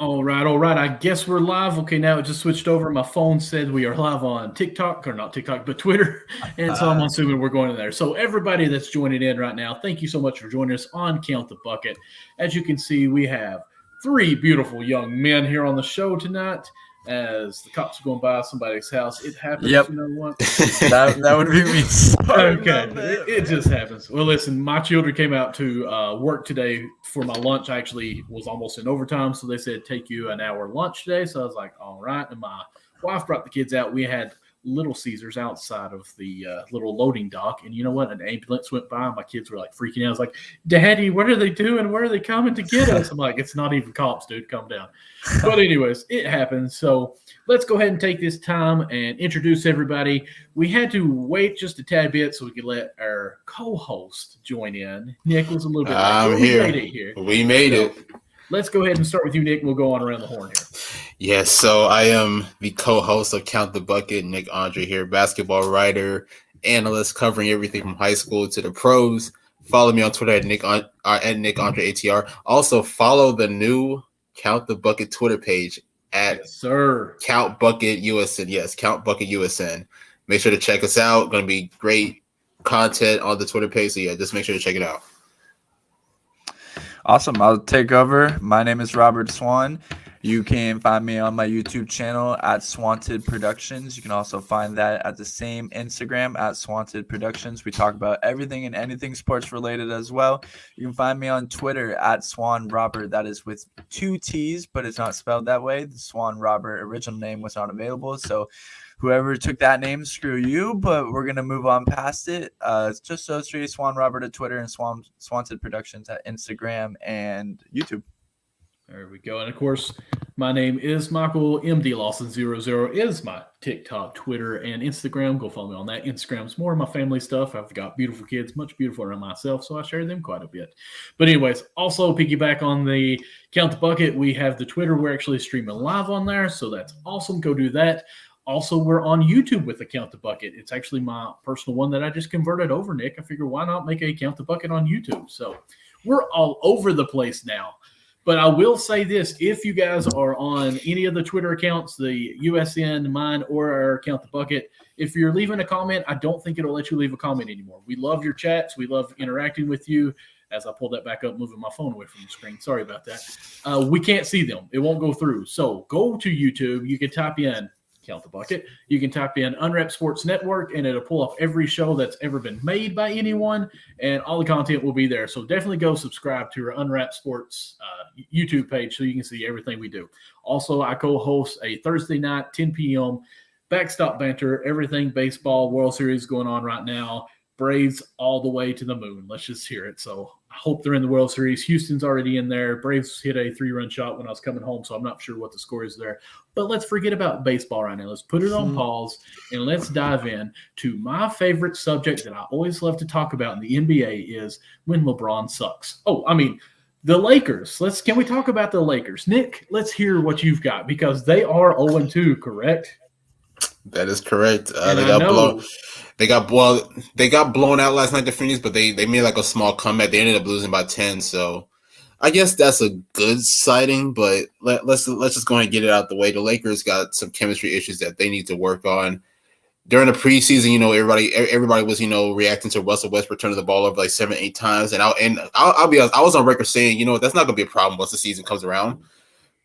All right, all right. I guess we're live. Okay, now it just switched over. My phone said we are live on TikTok, or not TikTok, but Twitter. And so I'm assuming we're going in there. So, everybody that's joining in right now, thank you so much for joining us on Count the Bucket. As you can see, we have three beautiful young men here on the show tonight. As the cops are going by somebody's house, it happens. Yep. You know what? That would be me. Sorry Okay, about that, it just happens. Well, listen, my children came out to work today for my lunch. I actually was almost in overtime, so they said take you an hour lunch today. So I was like, all right. And my wife brought the kids out. We had Little Caesars outside of the little loading dock, and you know what? An ambulance went by. My kids were like freaking out. I was like, "Daddy, what are they doing? Where are they coming to get us?" I'm like, "It's not even cops, dude. Calm down." But anyways, it happens. So let's go ahead and take this time and introduce everybody. We had to wait just a tad bit so we could let our co-host join in. Nick was a little bit late. I'm We here. made it here. We made So, it. let's go ahead and start with you, Nick. We'll go on around the horn here. Yes, so I am the co-host of Count the Bucket, Nick Andre here, basketball writer, analyst covering everything from high school to the pros. Follow me on Twitter at Nick Andre ATR. Also follow the new Count the Bucket Twitter page at Yes, sir. Count Bucket USN. Yes, Count Bucket USN. Make sure to check us out. Going to be great content on the Twitter page. So yeah, just make sure to check it out. Awesome. I'll take over. My name is Robert Swan. You can find me on my YouTube channel at Swanted Productions. You can also find that at the same Instagram at Swanted Productions. We talk about everything and anything sports related as well. You can find me on Twitter at Swan Robert. That is with 2 T's, but it's not spelled that way. The Swan Robert original name was not available. So whoever took that name, screw you, but we're going to move on past it. It's just those three, Swan Robert at Twitter and Swanted Productions at Instagram and YouTube. There we go. And of course, my name is Michael. MD Lawson00 is my TikTok, Twitter, and Instagram. Go follow me on that. Instagram's more of my family stuff. I've got beautiful kids, much beautifuler than myself, so I share them quite a bit. But anyways, also piggyback on the Count the Bucket, we have the Twitter. We're actually streaming live on there, so that's awesome. Go do that. Also, we're on YouTube with the Count the Bucket. It's actually my personal one that I just converted over, Nick. I figure why not make a Count the Bucket on YouTube? So we're all over the place now. But I will say this, if you guys are on any of the Twitter accounts, the USN, mine, or our Count the Bucket, if you're leaving a comment, I don't think it'll let you leave a comment anymore. We love your chats. We love interacting with you. As I pull that back up, moving my phone away from the screen. Sorry about that. We can't see them. It won't go through. So go to YouTube. You can type in Count the Bucket. You can type in Unwrapped Sports Network, and it'll pull up every show that's ever been made by anyone, and all the content will be there. So definitely go subscribe to our Unwrapped Sports YouTube page so you can see everything we do. Also, I co-host a Thursday night, 10 p.m. Backstop Banter, everything baseball, World Series going on right now. Braves all the way to the moon. Let's just hear it. So I hope they're in the World Series. Houston's already in there. Braves hit a 3-run shot when I was coming home, so I'm not sure what the score is there. But let's forget about baseball right now. Let's put it on pause, and let's dive in to my favorite subject that I always love to talk about in the NBA is when LeBron sucks. The Lakers. Can we talk about the Lakers? Nick, let's hear what you've got because they are 0-2, correct? That is correct. They got blown out last night, the Phoenix, but they made like a small comeback. They ended up losing by 10, so I guess that's a good sighting. But let's just go ahead and get it out the way. The Lakers got some chemistry issues that they need to work on. During the preseason, everybody was reacting to Russell Westbrook turning the ball over like 7-8 times, and I'll be honest, I was on record saying that's not going to be a problem once the season comes around.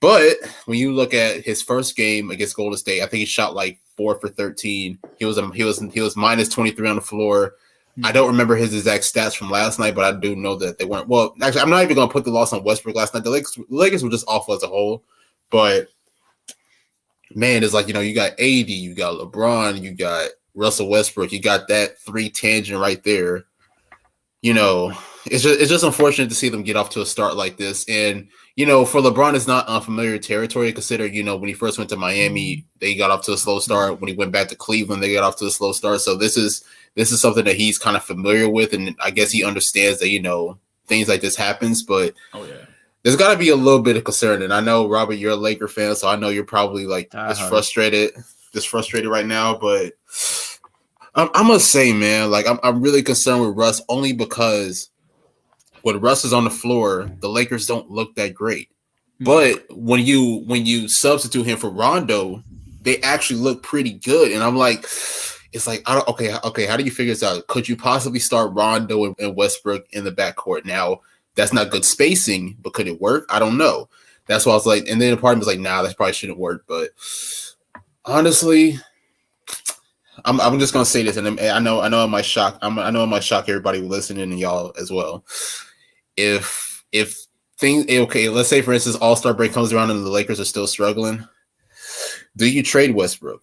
But when you look at his first game against Golden State, I think he shot like 4 for 13. He was minus 23 on the floor. I don't remember his exact stats from last night, but I do know that they weren't. Well, actually, I'm not even going to put the loss on Westbrook last night. The Lakers were just awful as a whole. But man, it's like you got AD, you got LeBron, you got Russell Westbrook, you got that 3 tangent right there. It's just unfortunate to see them get off to a start like this. And for LeBron, it's not unfamiliar territory. Consider, when he first went to Miami, they got off to a slow start. When he went back to Cleveland, they got off to a slow start. So this is something that he's kind of familiar with, and I guess he understands that things like this happens. But there's got to be a little bit of concern. And I know, Robert, you're a Laker fan, so I know you're probably like just frustrated right now. But I must say, man, like I'm really concerned with Russ only because when Russ is on the floor, the Lakers don't look that great. But when you substitute him for Rondo, they actually look pretty good. And I'm like, it's like, okay. How do you figure this out? Could you possibly start Rondo and Westbrook in the backcourt? Now, that's not good spacing, but could it work? I don't know. That's why I was like, and then the part was like, nah, that probably shouldn't work. But honestly, I'm just gonna say this, and I know I might shock I might shock everybody listening and y'all as well. If things okay, let's say for instance All-Star break comes around and the Lakers are still struggling, do you trade Westbrook?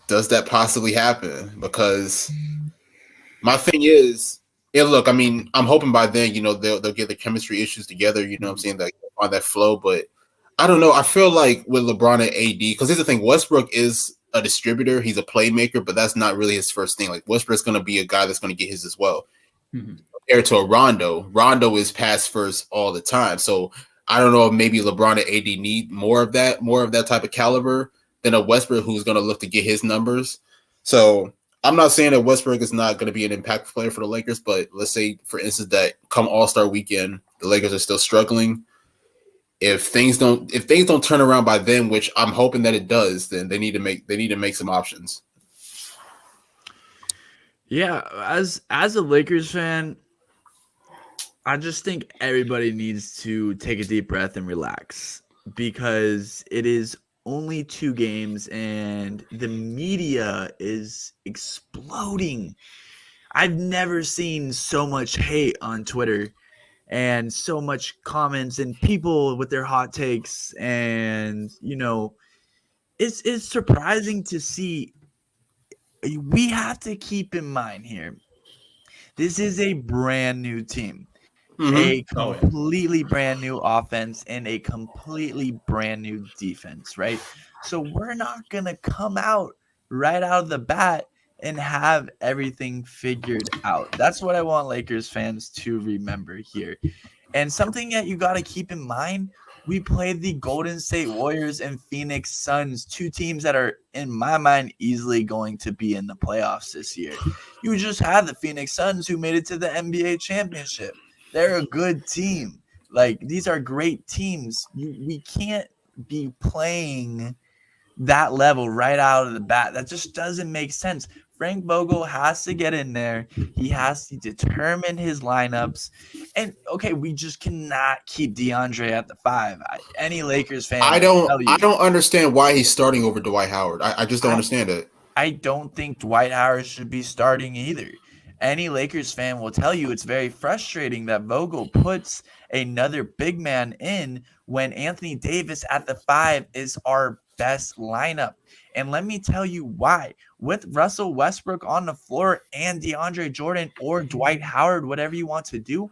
Does that possibly happen? Because my thing is, look, I mean, I'm hoping by then, they'll get the chemistry issues together, you know what I'm saying, like on that flow, but I don't know. I feel like with LeBron and AD, because here's the thing, Westbrook is a distributor, he's a playmaker, but that's not really his first thing. Like Westbrook's gonna be a guy that's gonna get his as well. Compared to a Rondo is pass first all the time. So I don't know if maybe LeBron and AD need more of that type of caliber than a Westbrook who's going to look to get his numbers. So I'm not saying that Westbrook is not going to be an impactful player for the Lakers, but let's say, for instance, that come All-Star weekend, the Lakers are still struggling. If things don't turn around by then, which I'm hoping that it does, then they need to make some options. Yeah, as a Lakers fan, I just think everybody needs to take a deep breath and relax, because it is only 2 games and the media is exploding. I've never seen so much hate on Twitter and so much comments and people with their hot takes, and it's surprising to see. We have to keep in mind here, this is a brand new team. A completely brand new offense and a completely brand new defense, right? So we're not going to come out right out of the bat and have everything figured out. That's what I want Lakers fans to remember here. And something that you got to keep in mind, we played the Golden State Warriors and Phoenix Suns, 2 teams that are, in my mind, easily going to be in the playoffs this year. You just had the Phoenix Suns who made it to the NBA championship. They're a good team. Like, these are great teams. We can't be playing that level right out of the bat. That just doesn't make sense. Frank Vogel has to get in there. He has to determine his lineups. And, okay, we just cannot keep DeAndre at the 5. Any Lakers fan, I don't understand why he's starting over Dwight Howard. I just don't understand it. I don't think Dwight Howard should be starting either. Any Lakers fan will tell you it's very frustrating that Vogel puts another big man in when Anthony Davis at the 5 is our best lineup. And let me tell you why. With Russell Westbrook on the floor and DeAndre Jordan or Dwight Howard, whatever you want to do,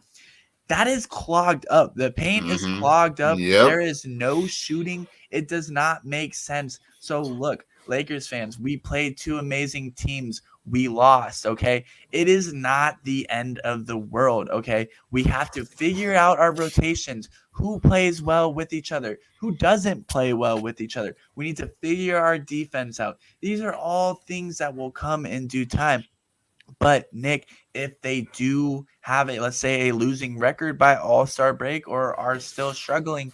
that is clogged up. The paint is clogged up. Yep. There is no shooting. It does not make sense. So look, Lakers fans, we played 2 amazing teams. We lost, okay? It is not the end of the world, okay? We have to figure out our rotations. Who plays well with each other? Who doesn't play well with each other? We need to figure our defense out. These are all things that will come in due time. But, Nick, if they do have let's say, a losing record by All-Star break or are still struggling,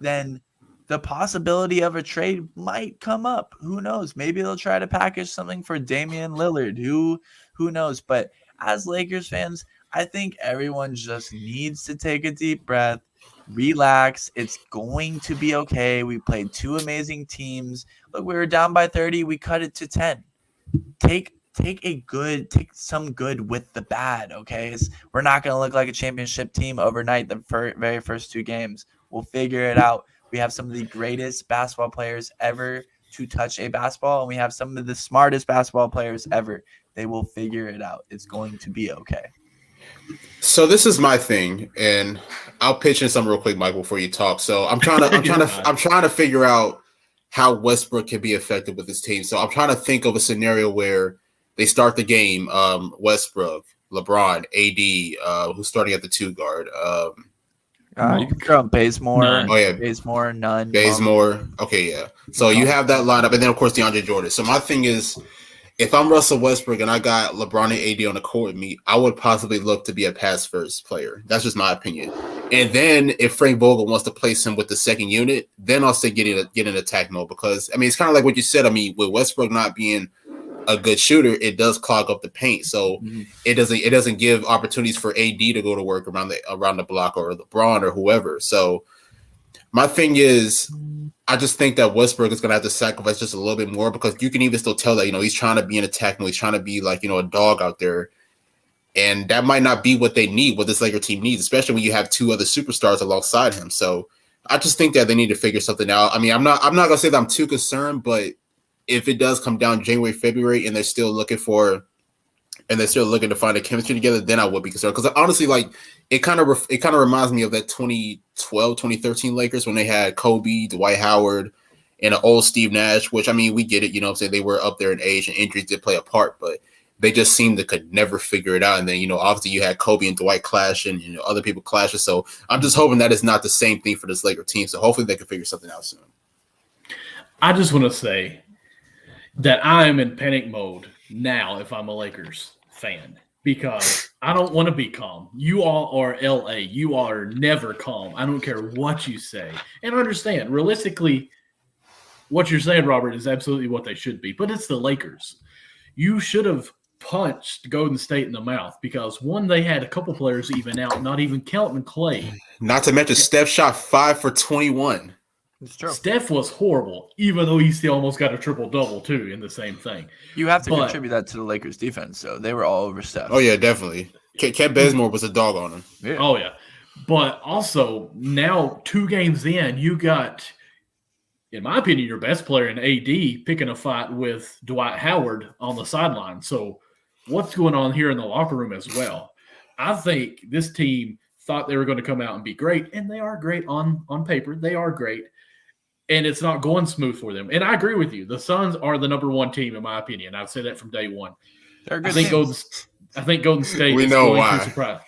then the possibility of a trade might come up. Who knows? Maybe they'll try to package something for Damian Lillard. Who knows? But as Lakers fans, I think everyone just needs to take a deep breath, relax. It's going to be okay. We played 2 amazing teams. Look, we were down by 30. We cut it to 10. Take some good with the bad, okay? We're not going to look like a championship team overnight the very first 2 games. We'll figure it out. We have some of the greatest basketball players ever to touch a basketball, and we have some of the smartest basketball players ever. They will figure it out. It's going to be okay. So this is my thing, and I'll pitch in something real quick, Mike, before you talk. So I'm trying to figure out how Westbrook can be effective with this team. So I'm trying to think of a scenario where they start the game, Westbrook, LeBron, AD, who's starting at the 2 guard. You can throw Bazemore. None. Oh yeah, Bazemore, none. Bazemore. Okay, yeah. So you have that lineup, and then of course DeAndre Jordan. So my thing is, if I'm Russell Westbrook and I got LeBron and AD on the court with me, I would possibly look to be a pass first player. That's just my opinion. And then if Frank Vogel wants to place him with the second unit, then I'll say get in attack mode, because I mean it's kind of like what you said. I mean, with Westbrook not being a good shooter, it does clog up the paint. So it doesn't give opportunities for AD to go to work around the block, or LeBron or whoever. So my thing is, I just think that Westbrook is going to have to sacrifice just a little bit more, because you can even still tell that, he's trying to be an attack mode. He's trying to be like, a dog out there. And that might not be what they need, what this Laker team needs, especially when you have two other superstars alongside him. So I just think that they need to figure something out. I mean, I'm not going to say that I'm too concerned, but if it does come down January, February, and they're still looking to find a chemistry together, then I would be concerned. Because honestly, like, it kind of reminds me of that 2012, 2013 Lakers when they had Kobe, Dwight Howard, and an old Steve Nash, which, I mean, we get it, what I'm saying? They were up there in age and injuries did play a part, but they just seemed to could never figure it out. And then, obviously you had Kobe and Dwight clashing, other people clashing. So I'm just hoping that it's not the same thing for this Laker team. So hopefully they can figure something out soon. I just want to say that I am in panic mode now if I'm a Lakers fan, because I don't want to be calm. You all are LA. You are never calm. I don't care what you say. And I understand, realistically, what you're saying, Robert, is absolutely what they should be. But it's the Lakers. You should have punched Golden State in the mouth, because, one, they had a couple players even out, not even counting Clay. Not to mention Steph shot 5 for 21. It's true. Steph was horrible, even though he still almost got a triple-double, too, in the same thing. You have to contribute that to the Lakers' defense, so they were all over Steph. Oh, yeah, definitely. Kent Bazemore was a dog on him. Yeah. Oh, yeah. But also, now 2 games in, you got, in my opinion, your best player in AD picking a fight with Dwight Howard on the sideline. So what's going on here in the locker room as well? I think this team thought they were going to come out and be great, and they are great on paper. They are great. And it's not going smooth for them. And I agree with you. The Suns are the number 1 team, in my opinion. I've said that from day one. They're a good I think Golden State we is know going why. to surprise.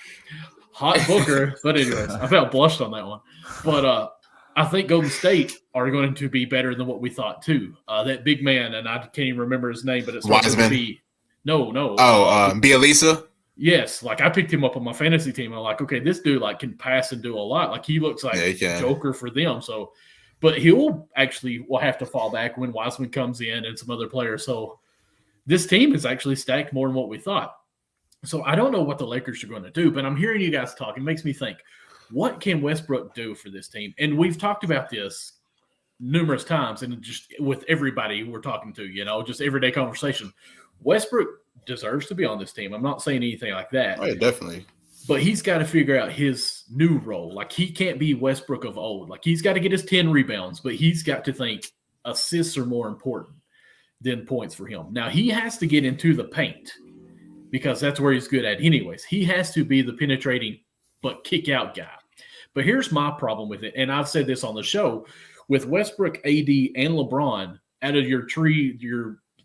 Hot Booker, but anyways, I felt blushed on that one. But I think Golden State are going to be better than what we thought, too. That big man, and I can't even remember his name, but it's Wiseman. No. Bielisa? Yes, like I picked him up on my fantasy team. I'm like, okay, this dude can pass and do a lot. Like he looks like Joker for them. So, but will have to fall back when Wiseman comes in and some other players. So this team is actually stacked more than what we thought. So I don't know what the Lakers are going to do, but I'm hearing you guys talk. It makes me think, what can Westbrook do for this team? And we've talked about this numerous times, and just with everybody we're talking to, just everyday conversation. Westbrook deserves to be on this team. I'm not saying anything like that. Oh, yeah, definitely. But he's got to figure out his new role. Like, he can't be Westbrook of old. Like, he's got to get his 10 rebounds, but he's got to think assists are more important than points for him. Now, he has to get into the paint because that's where he's good at anyways. He has to be the penetrating but kick-out guy. But here's my problem with it, and I've said this on the show. With Westbrook, AD, and LeBron, out of your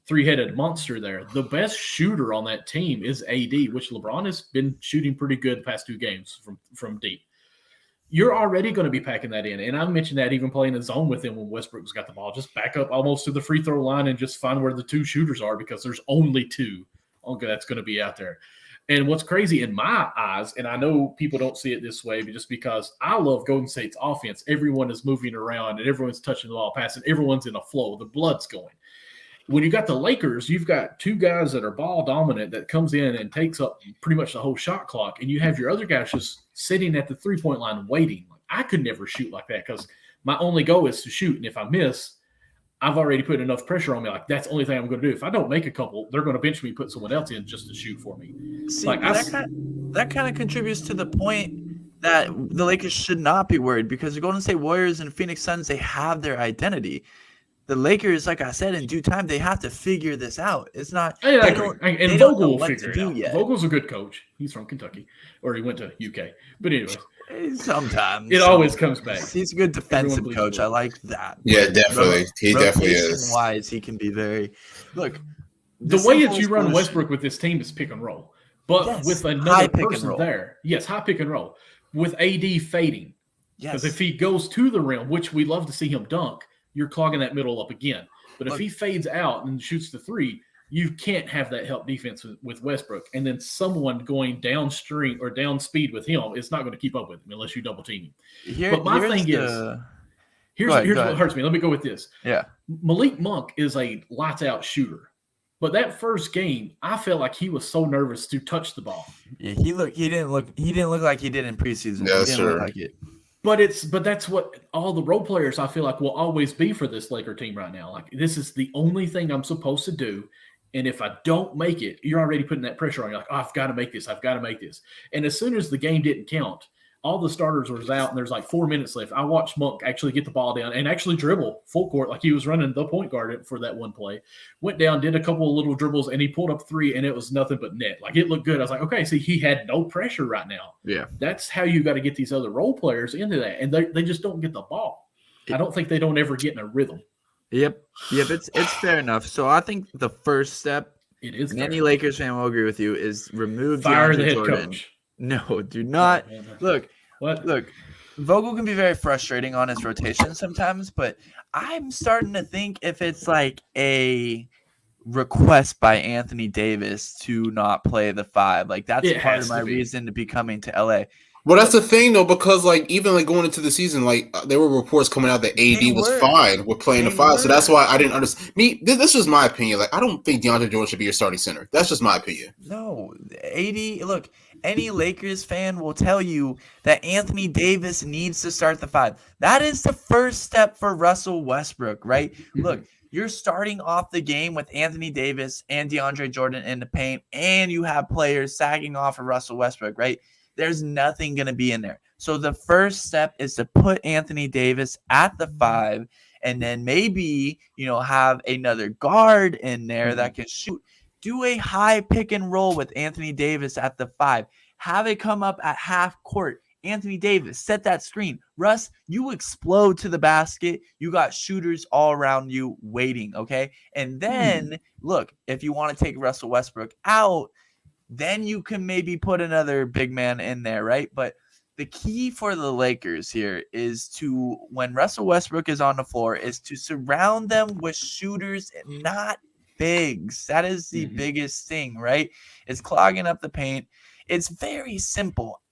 three-headed monster there, the best shooter on that team is AD, which LeBron has been shooting pretty good the past 2 games from deep. You're already going to be packing that in. And I mentioned that even playing a zone with him when Westbrook's got the ball. Just back up almost to the free throw line and just find where the 2 shooters are, because there's only 2 that's going to be out there. And what's crazy in my eyes, and I know people don't see it this way, but just because I love Golden State's offense, everyone is moving around and everyone's touching the ball, passing, everyone's in a flow. The blood's going. When you got the Lakers, you've got 2 guys that are ball dominant that comes in and takes up pretty much the whole shot clock, and you have your other guys just sitting at the 3-point line waiting. I could never shoot like that because my only goal is to shoot, and if I miss, I've already put enough pressure on me. Like, that's the only thing I'm going to do. If I don't make a couple, they're going to bench me, put someone else in just to shoot for me. See, that kind of contributes to the point that the Lakers should not be worried, because the Golden State Warriors and Phoenix Suns, they have their identity. The Lakers, like I said, in due time, they have to figure this out. It's not. And Vogel will figure it out. Yet. Vogel's a good coach. He's from Kentucky, or he went to UK. But anyways, sometimes it always comes back. He's a good defensive coach. I like that. Yeah, definitely. He definitely is. Wise, he can be very. Look, the way that you run Westbrook with this team is pick and roll, but with another person there, high pick and roll with AD fading. Because if he goes to the rim, which we love to see him dunk, you're clogging that middle up again. But if he fades out and shoots the 3, you can't have that help defense with Westbrook, and then someone going downstream or down speed with him is not going to keep up with him unless you double team him. But my thing is, here's what hurts me. Let me go with this. Yeah, Malik Monk is a lights out shooter, but that first game, I felt like he was so nervous to touch the ball. Yeah, he didn't look like he did in preseason. Yeah, he didn't look like it. But that's what all the role players I feel like will always be for this Laker team right now. Like, this is the only thing I'm supposed to do. And if I don't make it, you're already putting that pressure on you. Like, oh, I've got to make this. I've got to make this. And as soon as the game didn't count, all the starters was out and there's like 4 minutes left. I watched Monk actually get the ball down and actually dribble full court like he was running the point guard for that one play. Went down, did a couple of little dribbles, and he pulled up 3, and it was nothing but net. Like, it looked good. I was like, okay, see, he had no pressure right now. Yeah. That's how you got to get these other role players into that. And they just don't get the ball. I don't think they don't ever get in a rhythm. Yep, it's fair enough. So I think the first step, it is, and any Lakers fan will agree with you, is remove fire the head Jordan. coach. No, do not. Look, what? Look, Vogel can be very frustrating on his rotation sometimes, but I'm starting to think if it's like a request by Anthony Davis to not play the 5, like that's part of my reason to be coming to LA. Well, that's the thing, though, because like even like going into the season, like there were reports coming out that AD was fine with playing the 5, so that's why I didn't understand. This was my opinion. Like, I don't think DeAndre Jordan should be your starting center. That's just my opinion. No, AD. Look, any Lakers fan will tell you that Anthony Davis needs to start the 5. That is the first step for Russell Westbrook, right? Mm-hmm. Look, you're starting off the game with Anthony Davis and DeAndre Jordan in the paint, and you have players sagging off of Russell Westbrook, right? There's nothing going to be in there. So the first step is to put Anthony Davis at the 5, and then maybe, have another guard in there that can shoot. Do a high pick and roll with Anthony Davis at the 5. Have it come up at half court. Anthony Davis, set that screen. Russ, you explode to the basket. You got shooters all around you waiting, okay? And then, look, if you want to take Russell Westbrook out, then you can maybe put another big man in there, right? But the key for the Lakers here is to, when Russell Westbrook is on the floor, is to surround them with shooters and not bigs. That is the biggest thing, right? It's clogging up the paint. It's very simple.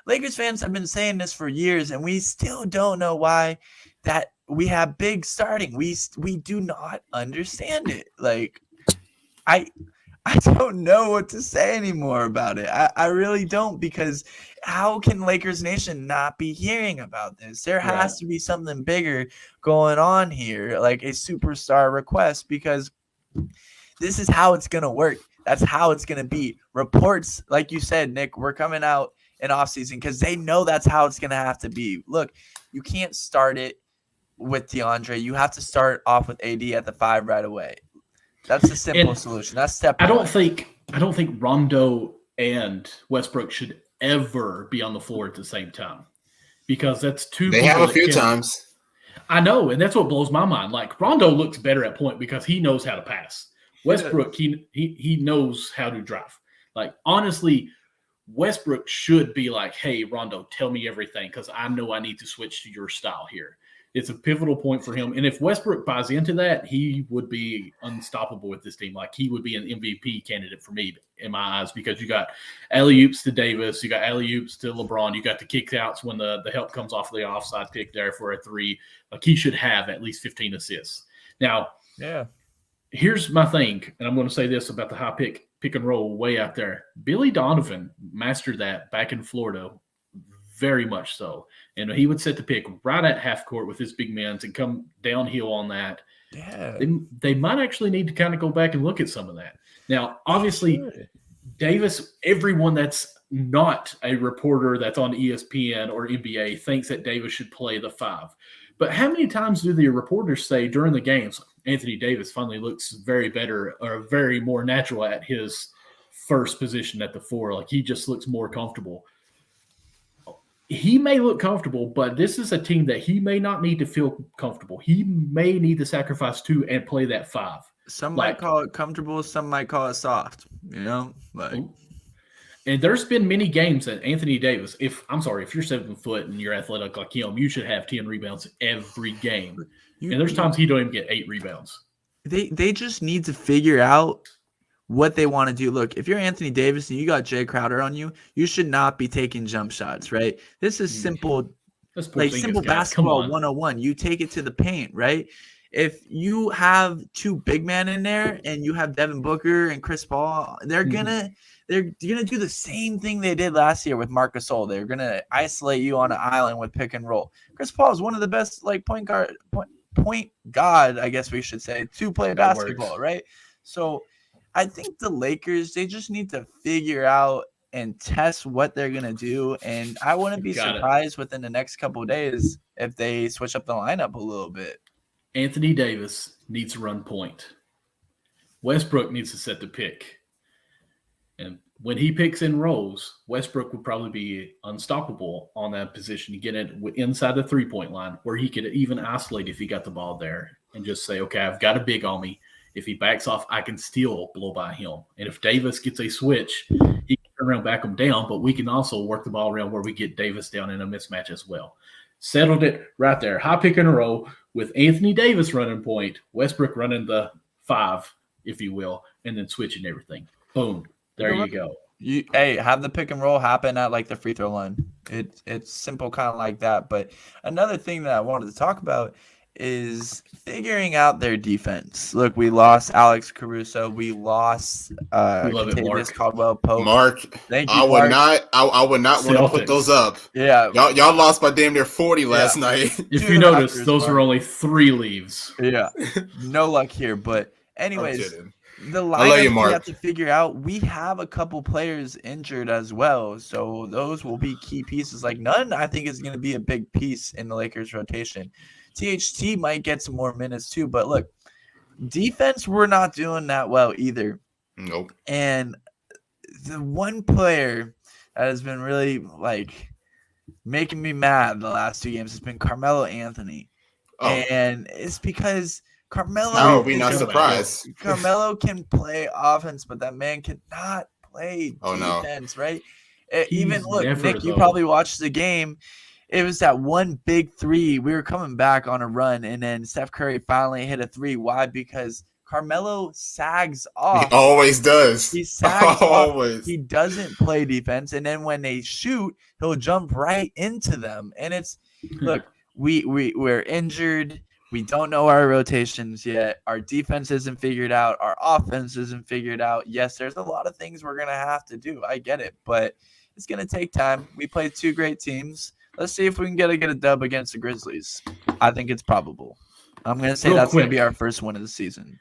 Lakers fans have been saying this for years, and we still don't know why that we have big starting. We do not understand it. Like, I don't know what to say anymore about it. I really don't, because how can Lakers Nation not be hearing about this? There has to be something bigger going on here, like a superstar request, because this is how it's going to work. That's how it's going to be. Reports, like you said, Nick, we're coming out in offseason because they know that's how it's going to have to be. Look, you can't start it with DeAndre. You have to start off with AD at the 5 right away. That's the simple solution. That's step one. I don't think Rondo and Westbrook should ever be on the floor at the same time, because that's two. They have a few times. I know, and that's what blows my mind. Like, Rondo looks better at point because he knows how to pass. Westbrook, he knows how to drive. Like, honestly, Westbrook should be like, hey, Rondo, tell me everything, because I know I need to switch to your style here. It's a pivotal point for him. And if Westbrook buys into that, he would be unstoppable with this team. Like, he would be an MVP candidate for me in my eyes, because you got alley-oops to Davis, you got alley-oops to LeBron, you got the kick-outs when the help comes off the offside pick there for a 3. Like, he should have at least 15 assists. Now, here's my thing, and I'm going to say this about the high pick and roll way out there. Billy Donovan mastered that back in Florida, very much so. And he would set the pick right at half court with his big men and come downhill on that. Yeah. They might actually need to kind of go back and look at some of that. Now, obviously, Davis, everyone that's not a reporter that's on ESPN or NBA thinks that Davis should play the 5. But how many times do the reporters say during the games, Anthony Davis finally looks very better or very more natural at his first position at the 4? Like, he just looks more comfortable. He may look comfortable, but this is a team that he may not need to feel comfortable. He may need to sacrifice 2 and play that 5. Some might call it comfortable. Some might call it soft, And there's been many games that Anthony Davis, if you're 7 foot and you're athletic like him, you should have 10 rebounds every game. And there's times he don't even get 8 rebounds. They just need to figure out what they want to do. Look, if you're Anthony Davis and you got Jay Crowder on you, you should not be taking jump shots, right? This is simple, simple basketball 101. You take it to the paint, right? If you have two big men in there and you have Devin Booker and Chris Paul, they're gonna do the same thing they did last year with Marc Gasol. They're gonna isolate you on an island with pick and roll. Chris Paul is one of the best point guard, I guess we should say, to play basketball, right? So I think the Lakers, they just need to figure out and test what they're going to do. And I wouldn't be surprised within the next couple of days if they switch up the lineup a little bit. Anthony Davis needs to run point. Westbrook needs to set the pick. And when he picks and rolls, Westbrook would probably be unstoppable on that position to get it inside the three-point line, where he could even isolate if he got the ball there and just say, okay, I've got a big on me. If he backs off, I can still blow by him. And if Davis gets a switch, he can turn around, back him down, but we can also work the ball around where we get Davis down in a mismatch as well. Settled it right there. High pick in a row with Anthony Davis running point, Westbrook running the 5, if you will, and then switching everything. Boom. There you go. Have the pick and roll happen at like the free throw line. It's simple, kind of like that. But another thing that I wanted to talk about is figuring out their defense. Look, we lost Alex Caruso. We lost Kentavious Caldwell-Pope. Mark, thank you. I would not want to put those up. Yeah, y'all lost by damn near 40 last night. If you notice, those are only 3 leaves. Yeah, no luck here. But anyways, the lineup we have to figure out. We have a couple players injured as well, so those will be key pieces. Like Nunn, I think is going to be a big piece in the Lakers rotation. THT might get some more minutes too, but look, defense, we're not doing that well either. Nope. And the one player that has been really making me mad the last 2 games has been Carmelo Anthony. Oh. And it's because Carmelo. How are we not surprised? Carmelo can play offense, but that man cannot play defense, right? Even Nick, you probably watched the game. It was that one big 3. We were coming back on a run, and then Steph Curry finally hit a 3. Why? Because Carmelo sags off. He always does. He sags off. He doesn't play defense, and then when they shoot, he'll jump right into them. And it's look, we're injured. We don't know our rotations yet. Our defense isn't figured out. Our offense isn't figured out. Yes, there's a lot of things we're gonna have to do. I get it, but it's gonna take time. We played 2 great teams. Let's see if we can get a dub against the Grizzlies. I think it's probable. I'm going to say that's going to be our first one of the season.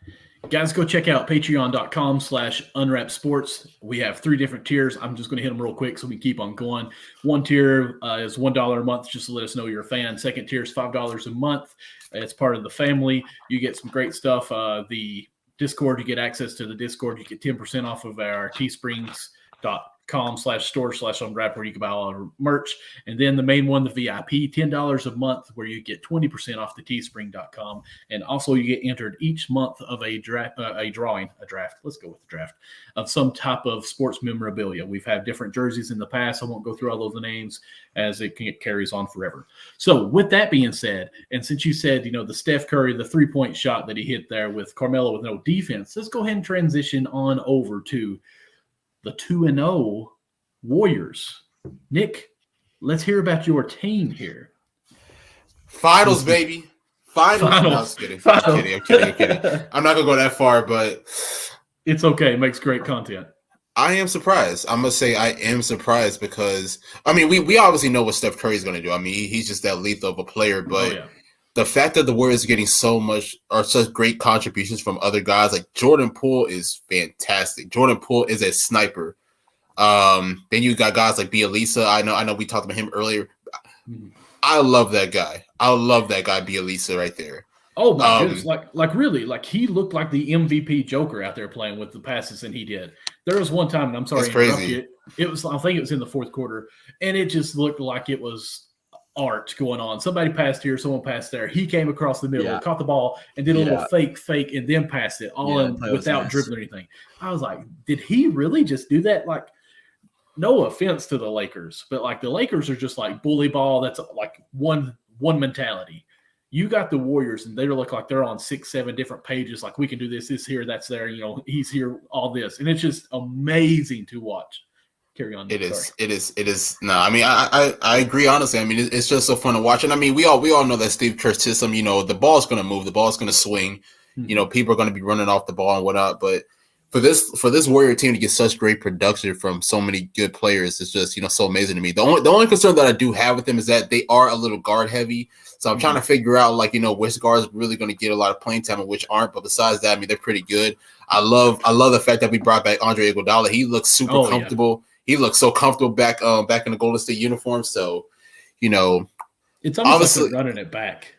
Guys, go check out patreon.com/unwrapsports. We have 3 different tiers. I'm just going to hit them real quick so we can keep on going. One tier is $1 a month just to let us know you're a fan. Second tier is $5 a month. It's part of the family. You get some great stuff. The Discord, you get access to the Discord. You get 10% off of our teesprings.com/store/unwrap where you can buy all our merch. And then the main one, the VIP, $10 a month, where you get 20% off the teespring.com. And also you get entered each month of a draft, let's go with the draft, of some type of sports memorabilia. We've had different jerseys in the past. I won't go through all those names as it carries on forever. So with that being said, and since you said, the Steph Curry, the 3-point shot that he hit there with Carmelo with no defense, let's go ahead and transition on over to the 2-0 Warriors. Nick, let's hear about your team here. Finals, baby. Finals. No, I'm kidding. I'm kidding. I'm not going to go that far, but it's okay. It makes great content. I am surprised. I must say I am surprised because, we obviously know what Steph Curry is going to do. He's just that lethal of a player, but the fact that the Warriors are getting such great contributions from other guys, like Jordan Poole is fantastic. Jordan Poole is a sniper. Then you got guys like Bielisa. I know we talked about him earlier. I love that guy. I love that guy, Bielisa, right there. Oh my goodness. Really, he looked like the MVP Joker out there playing with the passes that he did. There was one time, and I'm sorry to interrupt you. I think it was in the 4th quarter, and it just looked like it was art going on. Somebody passed here, someone passed there. He came across the middle, caught the ball, and did a little fake, and then passed it without dribbling or anything. I was like, did he really just do that? No offense to the Lakers, but the Lakers are just bully ball. That's one mentality. You got the Warriors, and they look like they're on 6, 7 different pages. Like, we can do this here, that's there. He's here, all this, and it's just amazing to watch. Carry on. It is. No, I mean, I agree. Honestly, I mean, it's just so fun to watch. And I mean, we all know that Steve Kerr system. The ball's going to move, the ball's going to swing. Mm-hmm. People are going to be running off the ball and whatnot. But for this Warrior team to get such great production from so many good players, it's just so amazing to me. The only concern that I do have with them is that they are a little guard heavy. So I'm trying to figure out which guards really going to get a lot of playing time and which aren't. But besides that, I mean, they're pretty good. I love the fact that we brought back Andre Iguodala. He looks super comfortable. Yeah. He looks so comfortable back in the Golden State uniform. So, it's almost like running it back.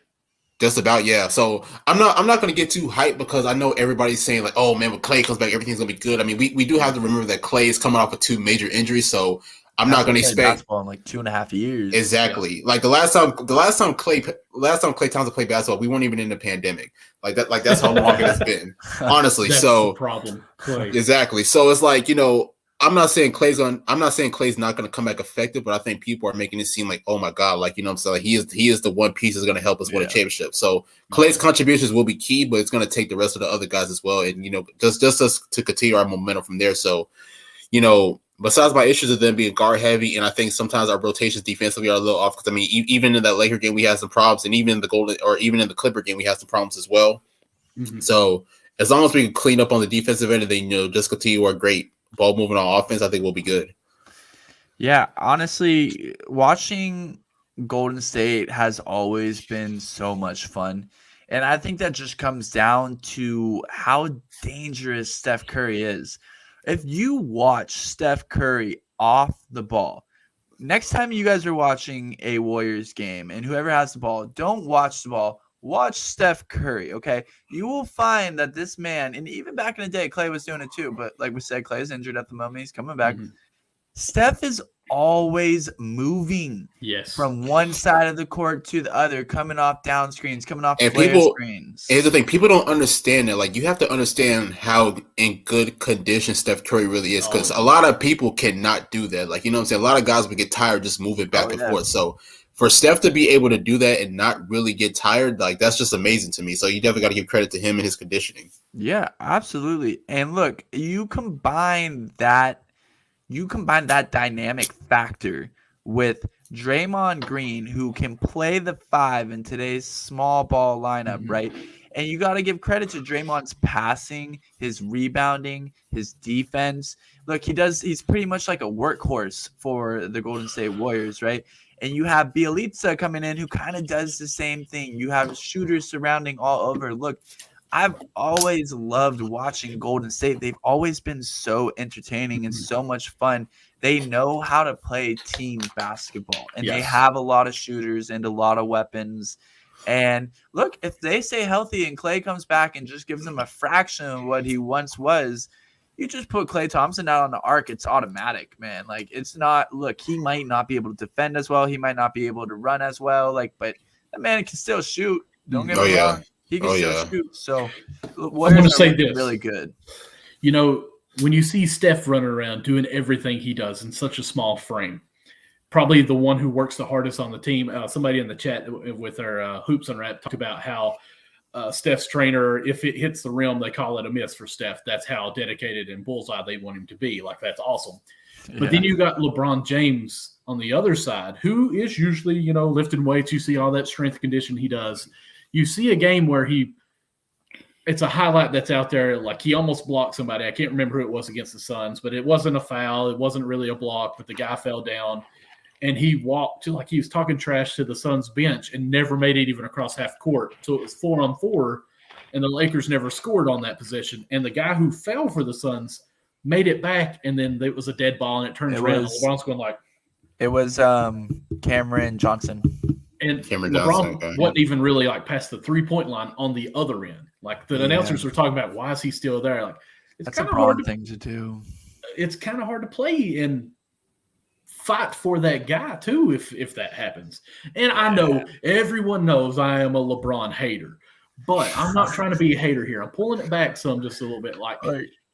Just about, yeah. So I'm not going to get too hyped because I know everybody's saying like, oh man, when Klay comes back, everything's going to be good. I mean, we do have to remember that Klay is coming off of 2 major injuries, so I'm not going to expect basketball in like 2.5 years. Exactly. Yeah. Like the last time Klay Thompson played basketball, we weren't even in the pandemic. Like that's how long it has been. Honestly, that's so the problem. Klay. Exactly. So it's like, I'm not saying Klay's not going to come back effective, but I think people are making it seem like, oh my God, like, what I'm saying, like he is the one piece that's going to help us win a championship. So Klay's contributions will be key, but it's going to take the rest of the other guys as well. And, just us to continue our momentum from there. So, besides my issues of them being guard heavy, and I think sometimes our rotations defensively are a little off. Because I mean, even in that Laker game, we had some problems, and even in the Clipper game, we had some problems as well. Mm-hmm. So as long as we can clean up on the defensive end, and then just continue our great ball moving on offense, I think we'll be good. Yeah, honestly, watching Golden State has always been so much fun. And I think that just comes down to how dangerous Steph Curry is. If you watch Steph Curry off the ball, next time you guys are watching a Warriors game and whoever has the ball, don't watch the ball. Watch Steph Curry, okay? You will find that this man, and even back in the day, Klay was doing it too, but like we said, Klay is injured at the moment. He's coming back. Mm-hmm. Steph is always moving from one side of the court to the other, coming off down screens, coming off flare screens. Here's the thing. People don't understand that. Like, you have to understand how in good condition Steph Curry really is, because a lot of people cannot do that. Like, what I'm saying? A lot of guys would get tired just moving back and forth. So for Steph to be able to do that and not really get tired, like, that's just amazing to me. So you definitely got to give credit to him and his conditioning. Yeah, absolutely. And look, you combine that dynamic factor with Draymond Green, who can play the 5 in today's small ball lineup, right? And you got to give credit to Draymond's passing, his rebounding, his defense. Look, he's pretty much like a workhorse for the Golden State Warriors, right? And you have Bielitsa coming in who kind of does the same thing. You have shooters surrounding all over. Look, I've always loved watching Golden State. They've always been so entertaining and so much fun. They know how to play team basketball, and they have a lot of shooters and a lot of weapons. And look, if they stay healthy and Klay comes back and just gives them a fraction of what he once was, you just put Klay Thompson out on the arc, it's automatic, man. Like, it's not – look, he might not be able to defend as well. He might not be able to run as well. Like, but that man can still shoot. Don't get me wrong. He can still shoot. So, I'm going to say this. Really good. When you see Steph running around doing everything he does in such a small frame, probably the one who works the hardest on the team, somebody in the chat with our Hoops Unwrapped talked about how Steph's trainer, if it hits the rim, they call it a miss for Steph. That's how dedicated and bullseye they want him to be. Like, that's awesome. Yeah. But then you got LeBron James on the other side, who is usually, lifting weights. You see all that strength condition he does. You see a game where it's a highlight that's out there, like he almost blocked somebody. I can't remember who it was against the Suns, but it wasn't a foul. It wasn't really a block, but the guy fell down. And he walked to, like, he was talking trash to the Suns bench and never made it even across half court. So it was 4-on-4, and the Lakers never scored on that possession. And the guy who fell for the Suns made it back, and then it was a dead ball, and it turns around. And LeBron's going like – It was Cameron Johnson. And LeBron wasn't even really, like, past the three-point line on the other end. Like, the announcers were talking about, why is he still there? Like, that's a broad thing to do. It's kind of hard to play and fight for that guy too if that happens. And I know everyone knows I am a LeBron hater, but I'm not trying to be a hater here. I'm pulling it back some just a little bit. Like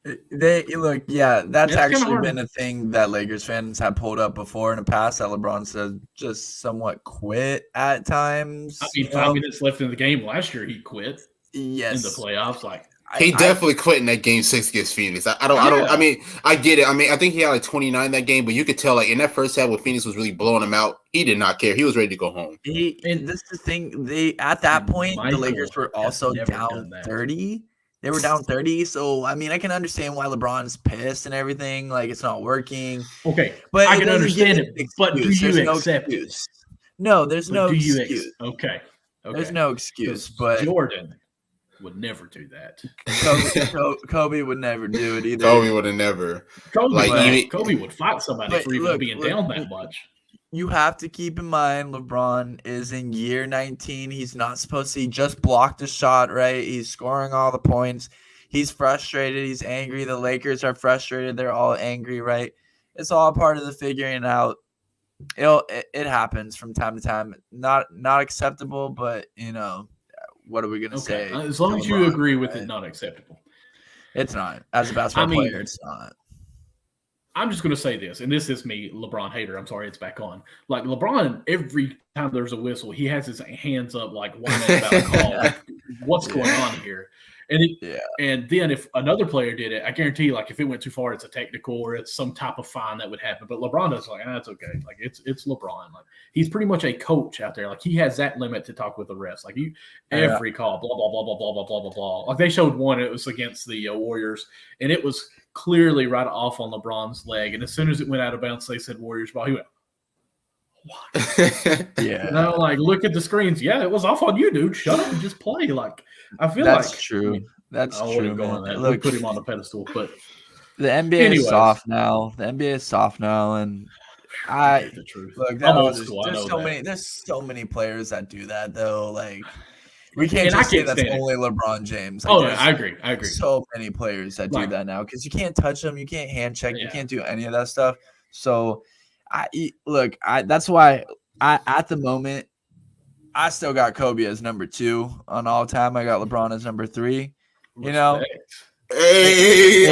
That's kinda actually hard. been a thing that Lakers fans have pulled up before in the past, that LeBron said just somewhat quit at times. I mean, 5 minutes left in the game last year, he quit Yes. in the playoffs. Like he definitely quit in that game 6 against Phoenix. I don't. I mean, I get it. I mean, I think he had like 29 that game, but you could tell like in that first half when Phoenix was really blowing him out, he did not care. He was ready to go home. And this is the thing. At that point, the Lakers were also down 30. They were down 30. So I mean, I can understand why LeBron's pissed and everything. Like it's not working. Okay, but I can understand it. But do you accept it? No, there's no excuse. Okay. There's no excuse. But Jordan would never do that. Kobe would never do it either. Kobe would have never. Kobe would fight somebody for even being down that much. You have to keep in mind LeBron is in year 19. He's not supposed to. He just blocked a shot, right? He's scoring all the points. He's frustrated. He's angry. The Lakers are frustrated. They're all angry, right? It's all part of the figuring out. It happens from time to time. Not acceptable, but what are we gonna say? As long as you agree with it, not acceptable. It's not. As a basketball player, it's not. I'm just going to say this, and this is me, LeBron hater. I'm sorry, it's back on. Like LeBron, every time there's a whistle, he has his hands up like one man about a call. Like, what's going on here? And then if another player did it, I guarantee like if it went too far, it's a technical or it's some type of fine that would happen. But LeBron does like, that's okay. Like it's LeBron. Like he's pretty much a coach out there. Like he has that limit to talk with the refs. Like every call, blah, blah, blah, blah, blah, blah, blah, blah, blah. Like they showed one, it was against the Warriors, and it was clearly right off on LeBron's leg. And as soon as it went out of bounds, they said Warriors ball. He went, what? Yeah. No, like look at the screens. Yeah, it was off on you, dude. Shut up and just play. Like I feel that's true. That's true. Look, put him on the pedestal, but the NBA is soft now. The NBA is soft now, and the truth. Look, there's so many players that do that though. Like we can't just say that's only LeBron James. Like, I agree. So many players that do that now because you can't touch them, you can't hand check, you can't do any of that stuff. So that's why at the moment I still got Kobe as number 2 on all time. I got LeBron as number 3. Hey,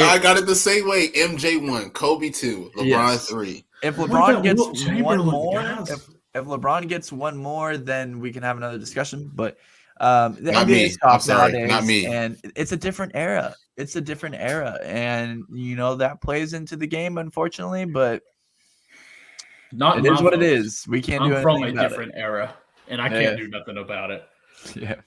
I got it the same way. MJ 1, Kobe 2, LeBron 3. If LeBron gets one more, if LeBron gets one more, then we can have another discussion. But the NBA is soft nowadays, not me. And it's a different era. And that plays into the game, unfortunately. But it is what it is. We can't do anything from a different era, and I can't do nothing about it. Yeah.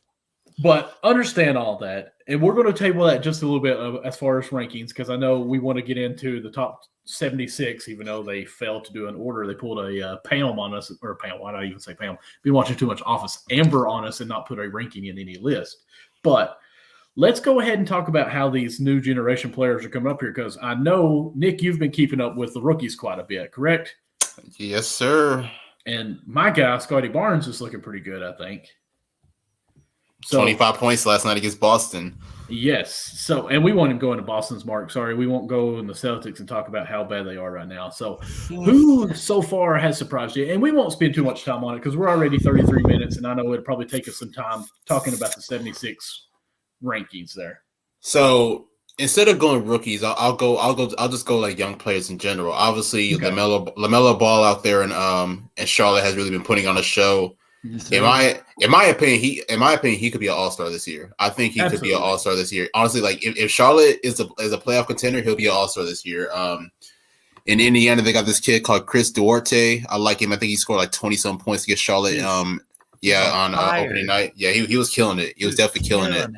But understand all that, and we're going to table that just a little bit as far as rankings, because I know we want to get into the top 76, even though they failed to do an order. They pulled a Pam on us, or Pam, why not even say Pam? Been watching too much Office. Amber on us and not put a ranking in any list. But let's go ahead and talk about how these new generation players are coming up here, because I know, Nick, you've been keeping up with the rookies quite a bit, correct? Yes, sir. And my guy, Scotty Barnes, is looking pretty good, I think. 25 points last night against Boston. Yes. So, and we won't even go into Boston's mark. Sorry, we won't go in the Celtics and talk about how bad they are right now. So, who so far has surprised you? And we won't spend too much time on it because we're already 33 minutes, and I know it'd probably take us some time talking about the 76 rankings there. So, instead of going rookies, I'll just go like young players in general. Obviously, okay. LaMelo Ball out there and Charlotte has really been putting on a show. In my opinion, he could be an all-star this year. I think he could be an all-star this year. Honestly, like if Charlotte is a playoff contender, he'll be an all-star this year. In Indiana, they got this kid called Chris Duarte. I like him. I think he scored like 20-some points against Charlotte. On opening night. Yeah, he was killing it. He was definitely killing it.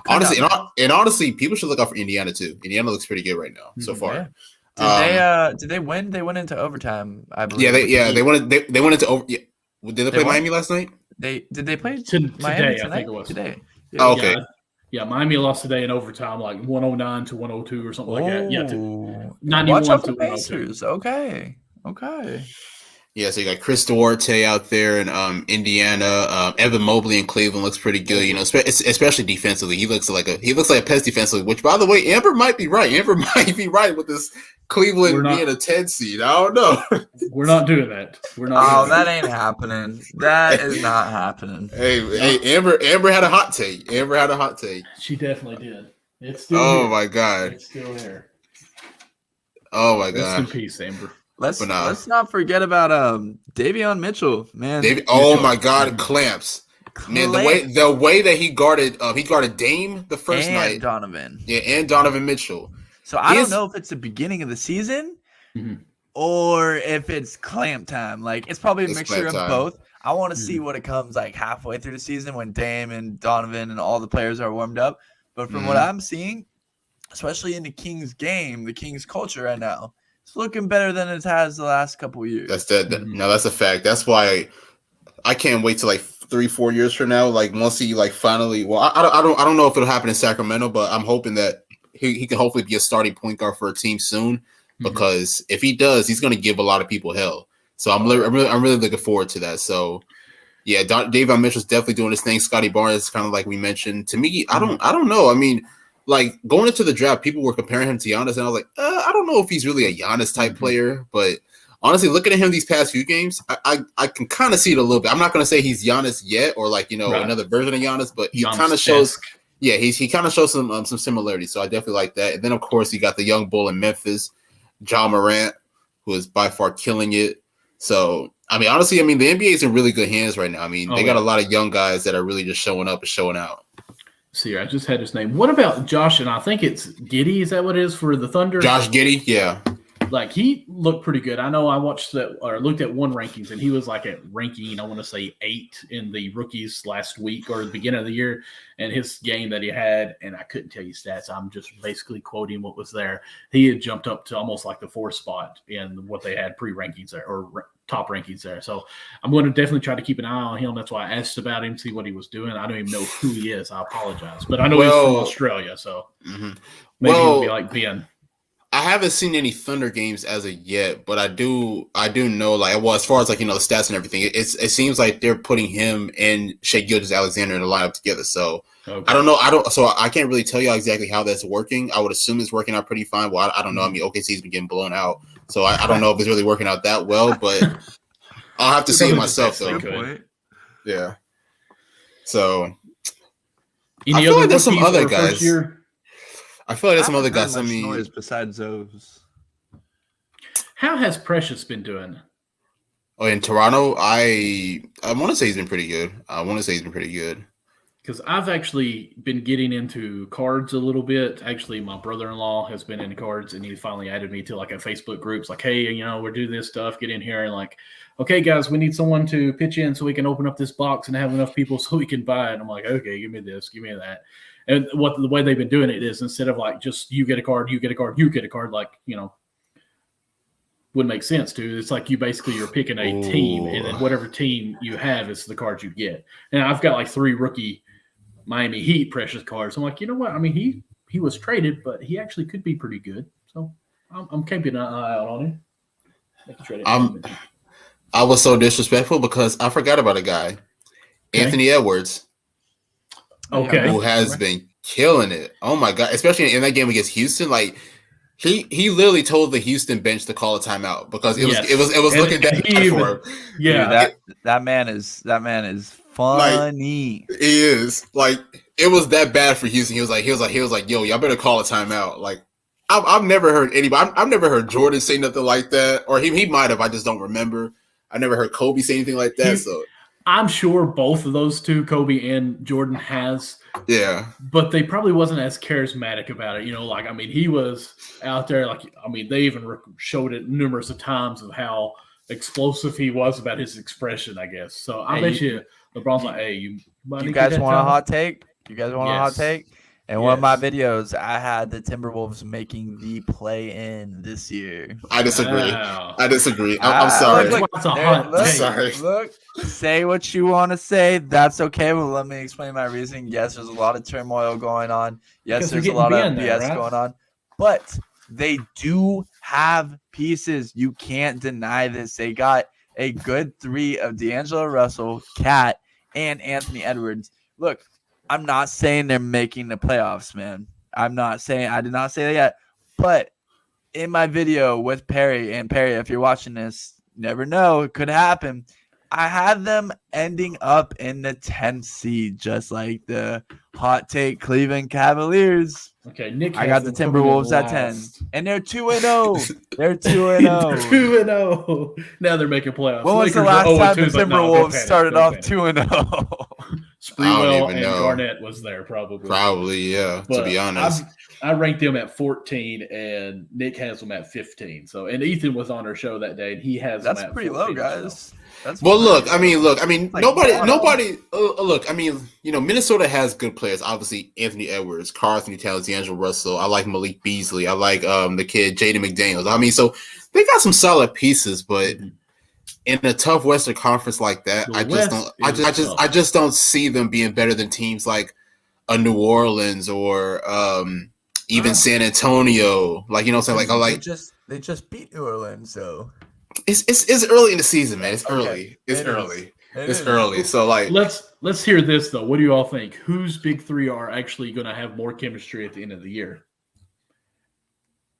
Honestly, people should look out for Indiana too. Indiana looks pretty good right now so far. Yeah. Did they win? They went into overtime, I believe. They went into over. Yeah. Did they play Miami last night? Did they play today? I think it was today. Yeah. Oh, okay. Yeah, Miami lost today in overtime, like 109 to 102 or something like that. Yeah, 91 to 102. Okay. Yeah, so you got Chris Duarte out there in Indiana. Evan Mobley in Cleveland looks pretty good, especially defensively. He looks like a pest defensively. Which, by the way, Amber might be right. Amber might be right with this Cleveland being a 10 seed. I don't know. We're not doing that. That ain't happening. That is not happening. Hey, Amber had a hot take. She definitely did. It's still. Oh here. my God. It's still there. Oh my Rest in god. peace, Amber. Let's But nah. let's not forget about Davion Mitchell, man. David, oh Mitchell. my god, clamps. Man, the way that he guarded Dame the first and night. Donovan. Yeah, and Donovan Mitchell. So I don't know if it's the beginning of the season Mhm. or if it's clamp time. Like it's probably a It's mixture of clamp time. both. I want to see what it comes like halfway through the season when Dame and Donovan and all the players are warmed up. But from what I'm seeing, especially in the Kings game, the Kings culture right now, it's looking better than it has the last couple of years. That's that. No, that's a fact. That's why I can't wait till like 3-4 years from now. Like once he like finally, well, I don't know if it'll happen in Sacramento, but I'm hoping that he can hopefully be a starting point guard for a team soon. Because if he does, he's going to give a lot of people hell. So I'm really looking forward to that. So yeah, Davion Mitchell's definitely doing his thing. Scotty Barnes, kind of like we mentioned. To me, I don't know. I mean, like going into the draft, people were comparing him to Giannis, and I was like, I don't know if he's really a Giannis type player. But honestly, looking at him these past few games, I can kind of see it a little bit. I'm not going to say he's Giannis yet, or like another version of Giannis, but he kind of shows. Yeah, he kind of shows some similarities. So I definitely like that. And then of course you got the young bull in Memphis, John Morant, who is by far killing it. So I mean, honestly, the NBA is in really good hands right now. I mean, they got a lot of young guys that are really just showing up and showing out. See, I just had his name. What about Josh? And I think it's Giddey. Is that what it is for the Thunder? Josh Giddey, yeah. Like he looked pretty good. I know I watched that or looked at one rankings, and he was like at ranking, I want to say 8 in the rookies last week or the beginning of the year. And his game that he had, and I couldn't tell you stats. I'm just basically quoting what was there. He had jumped up to almost like the 4th spot in what they had pre-rankings there or top rankings there. So I'm going to definitely try to keep an eye on him. That's why I asked about him, see what he was doing. I don't even know who he is. I apologize, but I know he's from Australia, so maybe he'll be like Ben. I haven't seen any Thunder games as of yet, but I do know as far as the stats and everything, it seems like they're putting him and Shai Gilgeous-Alexander in the lineup together. So I don't know. So I can't really tell you exactly how that's working. I would assume it's working out pretty fine. Well, I don't know. I mean, OKC's been getting blown out, so I don't know if it's really working out that well. But I'll have to see it myself, though. Yeah. So I feel like there's some other guys. I feel like there's some other guys. Noise besides those. How has Precious been doing? Oh, in Toronto, I want to say he's been pretty good. Because I've actually been getting into cards a little bit. Actually, my brother-in-law has been into cards, and he finally added me to a Facebook group. It's like, hey, we're doing this stuff. Get in here and okay, guys, we need someone to pitch in so we can open up this box and have enough people so we can buy it. I'm like, okay, give me this, give me that. And the way they've been doing it is instead of just you get a card, you get a card, you get a card, would make sense too. It's like you're picking a team, and then whatever team you have is the cards you get. And I've got 3 rookie Miami Heat Precious cards. I'm like, you know what? I mean, he was traded, but he actually could be pretty good. So I'm keeping an eye out on him. I was so disrespectful because I forgot about a guy, Anthony Edwards. Okay. Who has been killing it. Oh my God. Especially in that game against Houston. He literally told the Houston bench to call a timeout because it was looking that bad for him. Yeah. Dude, that man is funny. He is. It was that bad for Houston. He was like, yo, y'all better call a timeout. I've never heard anybody. I've never heard Jordan say nothing like that. Or he might have. I just don't remember. I never heard Kobe say anything like that. I'm sure both of those two, Kobe and Jordan, has. Yeah. But they probably wasn't as charismatic about it. He was out there. They even showed it numerous of times of how explosive he was about his expression, I guess. So I bet you LeBron's like, hey, you guys want a hot take? You guys want a hot take? In one of my videos, I had the Timberwolves making the play-in this year. I disagree. Wow. I'm sorry. Look, say what you want to say. That's okay, but let me explain my reasoning. Yes, there's a lot of turmoil going on. Yes, there's a lot of BS going on. But they do have pieces. You can't deny this. They got a good 3 of D'Angelo Russell, Cat, and Anthony Edwards. Look, I'm not saying they're making the playoffs, man. I did not say that yet. But in my video with Perry, if you're watching this, you never know, it could happen. I had them ending up in the 10th seed, just like the hot take Cleveland Cavaliers. Okay, Nick. I got the Timberwolves at 10, and they're 2-0. They're 2-0. 2-0. Now they're making playoffs. When was the Lakers last are time the 0-2. It's like, no, Timberwolves don't panic, started don't off panic. 2-0? Spreewell and know. Garnett was there probably. Probably, yeah. But to be honest, I ranked them at 14, and Nick has them at 15. So, and Ethan was on our show that day, and he has That's them at pretty 14 low, as well. guys. That's well, pretty look. low. I mean, Like, nobody. Look, I mean, Minnesota has good players. Obviously, Anthony Edwards, Karl Anthony Towns, D'Angelo Russell. I like Malik Beasley. I like the kid Jaden McDaniels. I mean, so they got some solid pieces, but in a tough Western Conference like that, I just don't see them being better than teams like a New Orleans or even San Antonio. Like, you know what I'm saying? Like they just beat New Orleans, so it's early in the season, man. It's Okay. early. It's It early. is. It's early. So like, Let's hear this though. What do you all think? Whose big three are actually going to have more chemistry at the end of the year?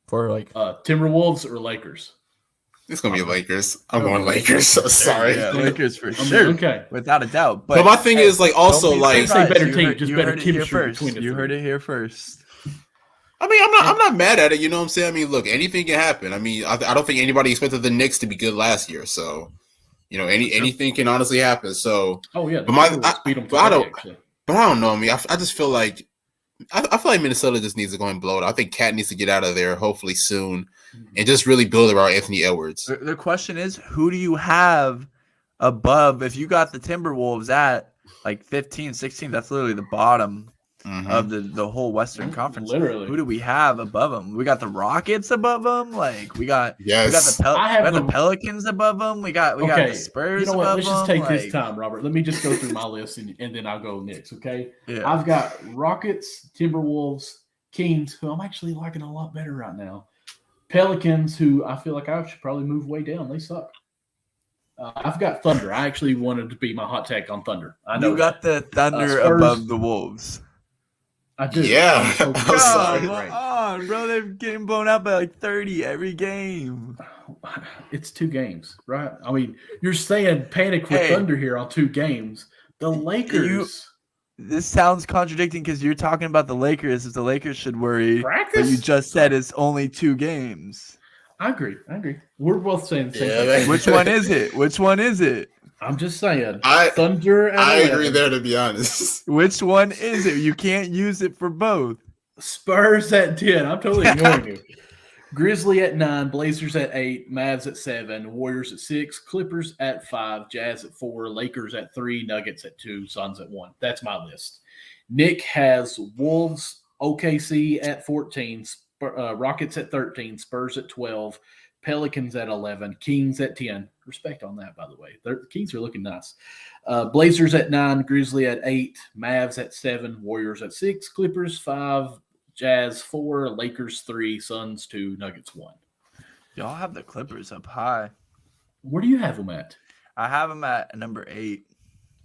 For like Timberwolves or Lakers? it's gonna be Lakers. I'm going Lakers. So sorry. yeah, Lakers for sure. Okay. Without a doubt. But my thing is like also like say better team, heard- just you better heard it here chemistry first. between the You three. heard it here first. I mean, I'm not mad at it. You know what I'm saying? I mean, look, anything can happen. I mean, I don't think anybody expected the Knicks to be good last year. So, anything can honestly happen. So, Oh yeah, But beat them but I today, don't- actually. but I don't know. I mean, I just feel like I feel like Minnesota just needs to go and blow it. I think Cat needs to get out of there hopefully soon and just really build around Anthony Edwards. The question is, who do you have above? If you got the Timberwolves at like 15, 16, that's literally the bottom of the whole Western Conference. Literally. Who do we have above them? We got the Rockets above them. Like we got Yes. the I have the them- Pelicans above them. We got the Spurs. You know what? above Let's just them. take this time, Robert. Let me just go through my list and then I'll go Knicks. Okay. Yeah. I've got Rockets, Timberwolves, Kings, who I'm actually liking a lot better right now. Pelicans, who I feel like I should probably move way down. They suck. I've got Thunder. I actually wanted to be my hot take on Thunder. I know You got the Thunder Spurs. above the Wolves. I do. Yeah. I'm so I'm glad. sorry. Come on, bro. They're getting blown out by like 30 every game. It's 2 games, right? I mean, you're saying panic with Hey. Thunder here on 2 games. The Lakers. This sounds contradicting because you're talking about the Lakers. If the Lakers should worry, Practice? but you just said it's only 2 games. I agree. We're both saying the same Yeah, thing. Which one is it? Which one is it? I'm just saying. I Thunder at I 11. agree there, to be honest. Which one is it? You can't use it for both. Spurs at 10. I'm totally ignoring you. Grizzly at 9, Blazers at 8, Mavs at 7, Warriors at 6, Clippers at 5, Jazz at 4, Lakers at 3, Nuggets at 2, Suns at 1. That's my list. Nick has Wolves, OKC at 14, Rockets at 13, Spurs at 12, Pelicans at 11, Kings at 10. Respect on that, by the way. The Kings are looking nice. Blazers at 9, Grizzly at 8, Mavs at 7, Warriors at 6, Clippers 5, Jazz 4, Lakers 3, Suns 2, Nuggets 1. Y'all have the Clippers up high. Where do you have them at? I have them at number 8.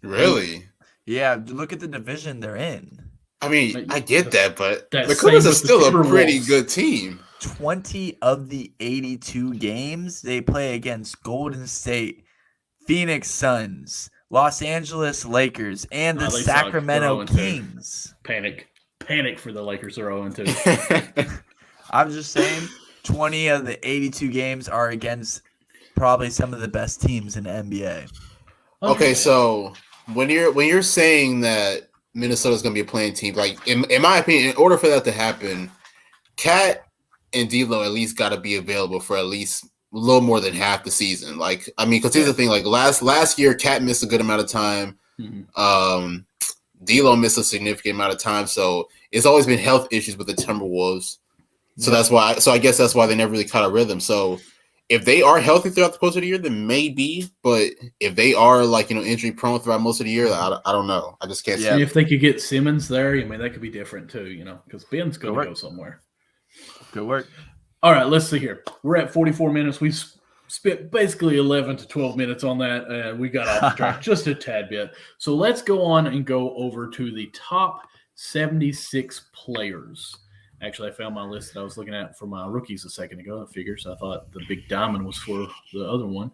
Really? Yeah, look at the division they're in. I mean, I get that, but That the Clippers same are with the still a pretty Timberwolves. good team. 20 of the 82 games they play against Golden State, Phoenix Suns, Los Angeles Lakers, and the they suck. Sacramento They're 0-2. Kings. Panic for the Lakers. They're 0-2. I'm just saying 20 of the 82 games are against probably some of the best teams in the NBA. Okay, so when you're saying that Minnesota's going to be a playing team, like in my opinion, in order for that to happen, Cat and D'Lo at least got to be available for at least a little more than half the season. Like, I mean, because here's the thing: like last year, Cat missed a good amount of time. Mhm. D'Lo missed a significant amount of time, so it's always been health issues with the Timberwolves. So that's why. So I guess that's why they never really caught a rhythm. So if they are healthy throughout the course of the year, then maybe. But if they are like injury prone throughout most of the year, I don't know. I just can't Yeah. see. If they could get Simmons there, I mean, that could be different too, because Ben's going to go somewhere. Good work. All right, let's see here. We're at 44 minutes. We spent basically 11 to 12 minutes on that, and we got off the track just a tad bit. So let's go on and go over to the top 76 players. Actually, I found my list that I was looking at for my rookies a second ago. I figured, so I thought the big diamond was for the other one.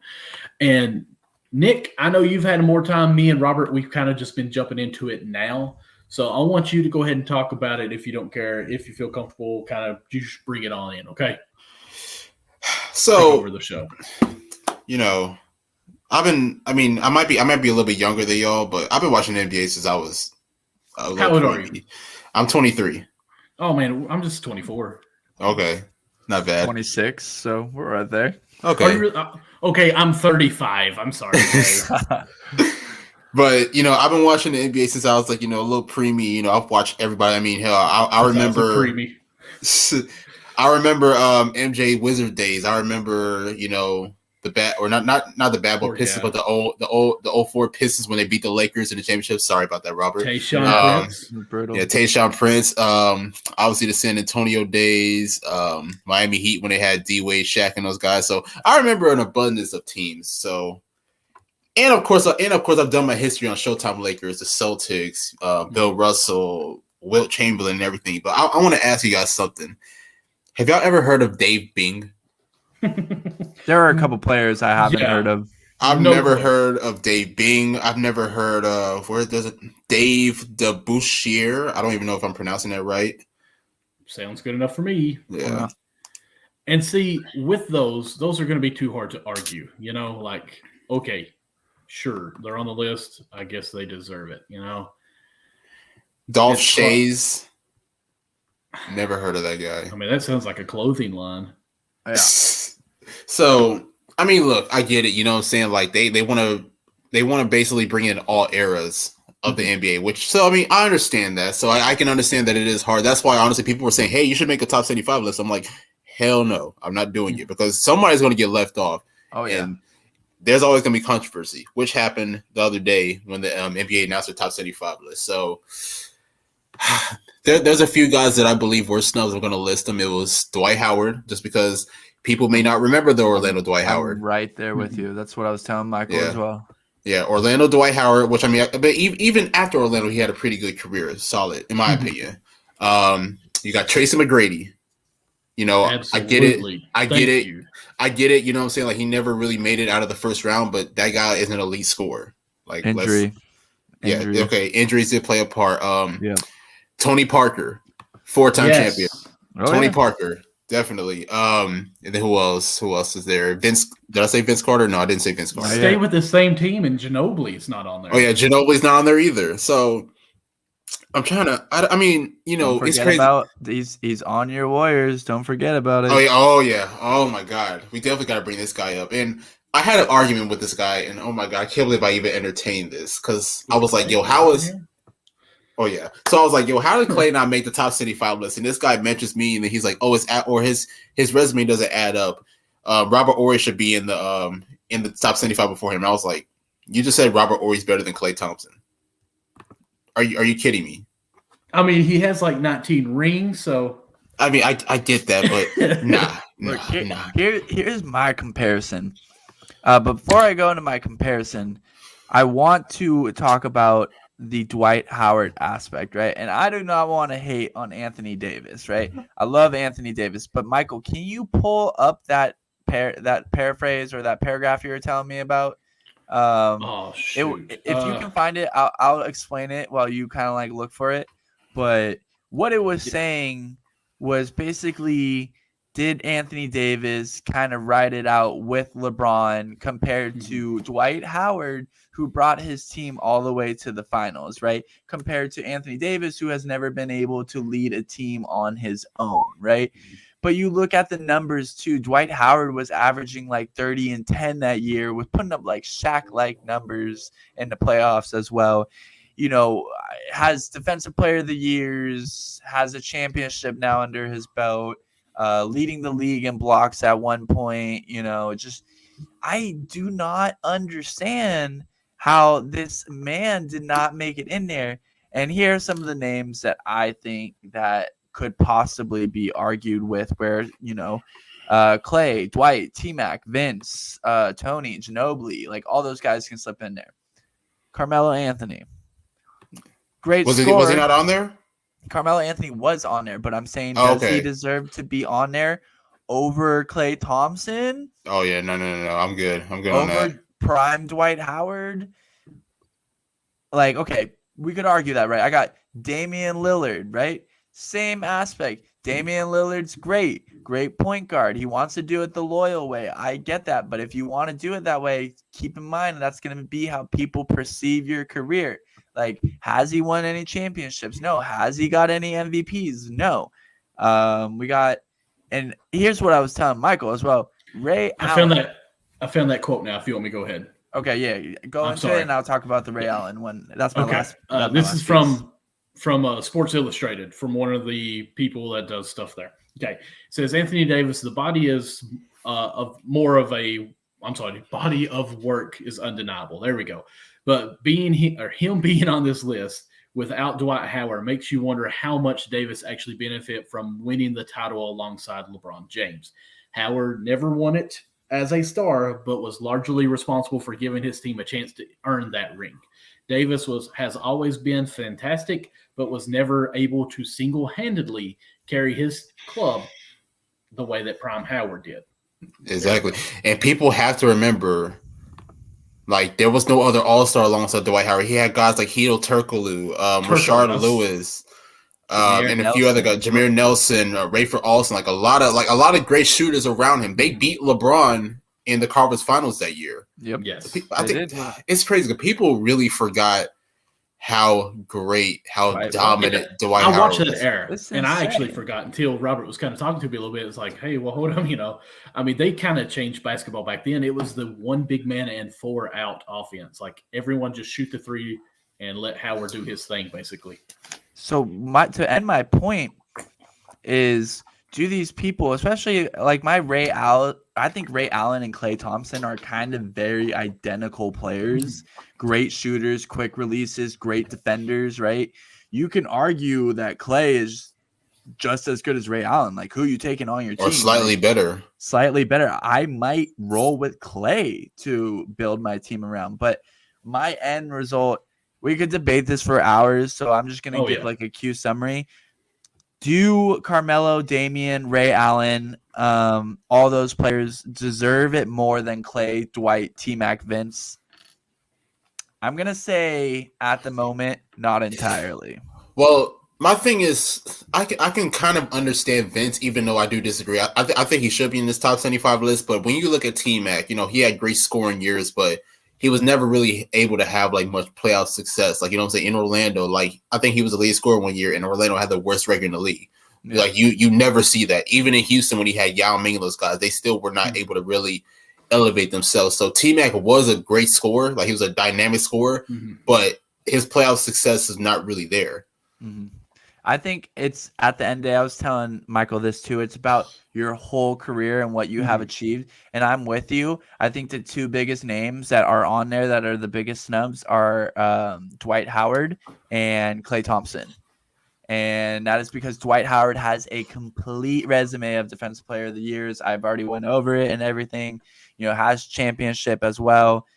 And Nick, I know you've had more time. Me and Robert, we've kind of just been jumping into it now. So I want you to go ahead and talk about it if you don't care, if you feel comfortable, kind of just bring it on in, okay? So take over the show. I might be a little bit younger than y'all, but I've been watching the NBA since I was How old are you? I'm 23. Oh man, I'm just 24. Okay, not bad. 26, so we're right there. Okay. Okay, I'm 35. I'm sorry. But I've been watching the NBA since I was like a little preemie. I've watched everybody. I mean, hell, I remember. I remember MJ Wizard days. I remember the bad or not the bad boy Pistons, but the old 04 Pistons when they beat the Lakers in the championship. Sorry about that, Robert. Tayshaun Prince. Brutal. Yeah, Tayshaun Prince. Obviously the San Antonio days, Miami Heat when they had D Wade, Shaq, and those guys. So I remember an abundance of teams. So, and of course, I've done my history on Showtime Lakers, the Celtics, Bill Russell, Wilt Chamberlain, and everything. But I want to ask you guys something. Have y'all ever heard of Dave Bing? There are a couple players I haven't heard of. I've never heard of Dave Bing. I've never heard of Dave DeBusschere. I don't even know if I'm pronouncing that right. Sounds good enough for me. Yeah. And see, with those are going to be too hard to argue. Okay, sure, they're on the list. I guess they deserve it. Dolph Shays. Never heard of that guy. I mean, that sounds like a clothing line. Yeah. So, I mean, look, I get it. You know what I'm saying? Like they want to basically bring in all eras of the NBA, I understand that. So I can understand that it is hard. That's why, honestly, people were saying, hey, you should make a top 75 list. I'm like, hell no, I'm not doing it because somebody's going to get left off. Oh, yeah. And there's always going to be controversy, which happened the other day when the NBA announced their top 75 list. So there's a few guys that I believe were snubs. I'm going to list them. It was Dwight Howard, just because people may not remember the Orlando Dwight Howard. I'm right there with you. That's what I was telling Michael as well. Yeah, Orlando Dwight Howard, which I mean, but even after Orlando, he had a pretty good career, solid in my opinion. You got Tracy McGrady. Absolutely. I get it. You know what I'm saying? Like he never really made it out of the first round, but that guy is an elite scorer. Like Injury. Okay. Injuries did play a part. Tony Parker, 4-time champion. Tony Parker. Definitely. And then who else? Who else is there? Vince? Did I say Vince Carter? No, I didn't say Vince Carter. Stay with the same team, and Ginobili's not on there. Oh yeah, Ginobili's not on there either. So I'm trying to. I mean, it's crazy. He's on your Warriors. Don't forget about it. Oh yeah. Oh my God, we definitely got to bring this guy up. And I had an argument with this guy, and oh my God, I can't believe I even entertained this because I was like, yo, how is? Oh yeah. So I was like, yo, how did Clay not make the top 75 list? And this guy mentions me, and then he's like, oh, his resume doesn't add up. Robert Horry should be in the top 75 before him. And I was like, you just said Robert Horry's better than Klay Thompson. Are you kidding me? I mean, he has like 19 rings, so I mean, I get that, but nah. Here's my comparison. But before I go into my comparison, I want to talk about the Dwight Howard aspect, right? And I do not want to hate on Anthony Davis, right? I love Anthony Davis, but Michael, can you pull up that paraphrase or that paragraph you were telling me about? If you can find it, I'll explain it while you kind of like look for it. But what it was saying was basically, did Anthony Davis kind of ride it out with LeBron compared to Dwight Howard, who brought his team all the way to the finals, right? Compared to Anthony Davis, who has never been able to lead a team on his own, right? But you look at the numbers too. Dwight Howard was averaging like 30 and 10 that year, with putting up like Shaq-like numbers in the playoffs as well. Has Defensive Player of the Years, has a championship now under his belt, leading the league in blocks at one point. I do not understand how this man did not make it in there. And here are some of the names that I think that could possibly be argued with, where, Clay, Dwight, T-Mac, Vince, Tony, Ginobili, like all those guys can slip in there. Carmelo Anthony. Great scorer. Was he not on there? Carmelo Anthony was on there, but I'm saying, does he deserve to be on there over Klay Thompson? Oh yeah, no. I'm good on that. prime Dwight Howard, like, okay, we could argue that, right? I got Damian Lillard, right? Same aspect. Damian Lillard's great point guard. He wants to do it the loyal way. I get that. But if you want to do it that way, keep in mind that's going to be how people perceive your career. Like, has he won any championships? No. Has he got any MVPs? No. And here's what I was telling Michael as well. Ray Allen. I found that quote now. If you want me to go ahead. Okay, yeah, go into it, and I'll talk about the Ray Allen one. That's my last. This is from Sports Illustrated, from one of the people that does stuff there. Okay, it says Anthony Davis, the body is body of work is undeniable. There we go. But him being on this list without Dwight Howard makes you wonder how much Davis actually benefit from winning the title alongside LeBron James. Howard never won it as a star, but was largely responsible for giving his team a chance to earn that ring. Davis has always been fantastic, but was never able to single-handedly carry his club the way that Prime Howard did. Exactly. And people have to remember, like, there was no other all-star alongside Dwight Howard. He had guys like Hedo Turkoglu, Rashard Lewis, and a few other guys, Jameer Nelson, Rayford Alston, like a lot of great shooters around him. They beat LeBron in the conference finals that year. Yep. Yes. I think it's crazy because people really forgot how dominant Dwight Howard was. I watched that era, and I actually forgot until Robert was kind of talking to me a little bit. It's like, hey, well, hold on, I mean, they kind of changed basketball back then. It was the one big man and 4 out offense. Like, everyone just shoot the three and let Howard do his thing, basically. So to end my point is, do these people, especially like Ray Allen, I think Ray Allen and Klay Thompson are kind of very identical players. Great shooters, quick releases, great defenders, right? You can argue that Klay is just as good as Ray Allen. Like, who are you taking on your team? Or slightly better. Slightly better. I might roll with Klay to build my team around. But my end result, we could debate this for hours, so I'm just going to give like a Q summary. Do Carmelo, Damian, Ray Allen, all those players deserve it more than Klay, Dwight, T-Mac, Vince? I'm going to say at the moment, not entirely. Well, my thing is, I can kind of understand Vince, even though I do disagree. I think he should be in this top 75 list, but when you look at T-Mac, he had great scoring years, but he was never really able to have like much playoff success. Like, in Orlando, like I think he was the lead scorer one year, and Orlando had the worst record in the league. Yeah. Like you never see that. Even in Houston, when he had Yao Ming and those guys, they still were not able to really elevate themselves. So T-Mac was a great scorer. Like, he was a dynamic scorer, but his playoff success is not really there. Mm-hmm. I think it's at the end of the day, I was telling Michael this too. It's about your whole career and what you have achieved. And I'm with you. I think the 2 biggest names that are on there that are the biggest snubs are Dwight Howard and Klay Thompson. And that is because Dwight Howard has a complete resume of Defensive Player of the Years. I've already went over it and everything, has championship as well.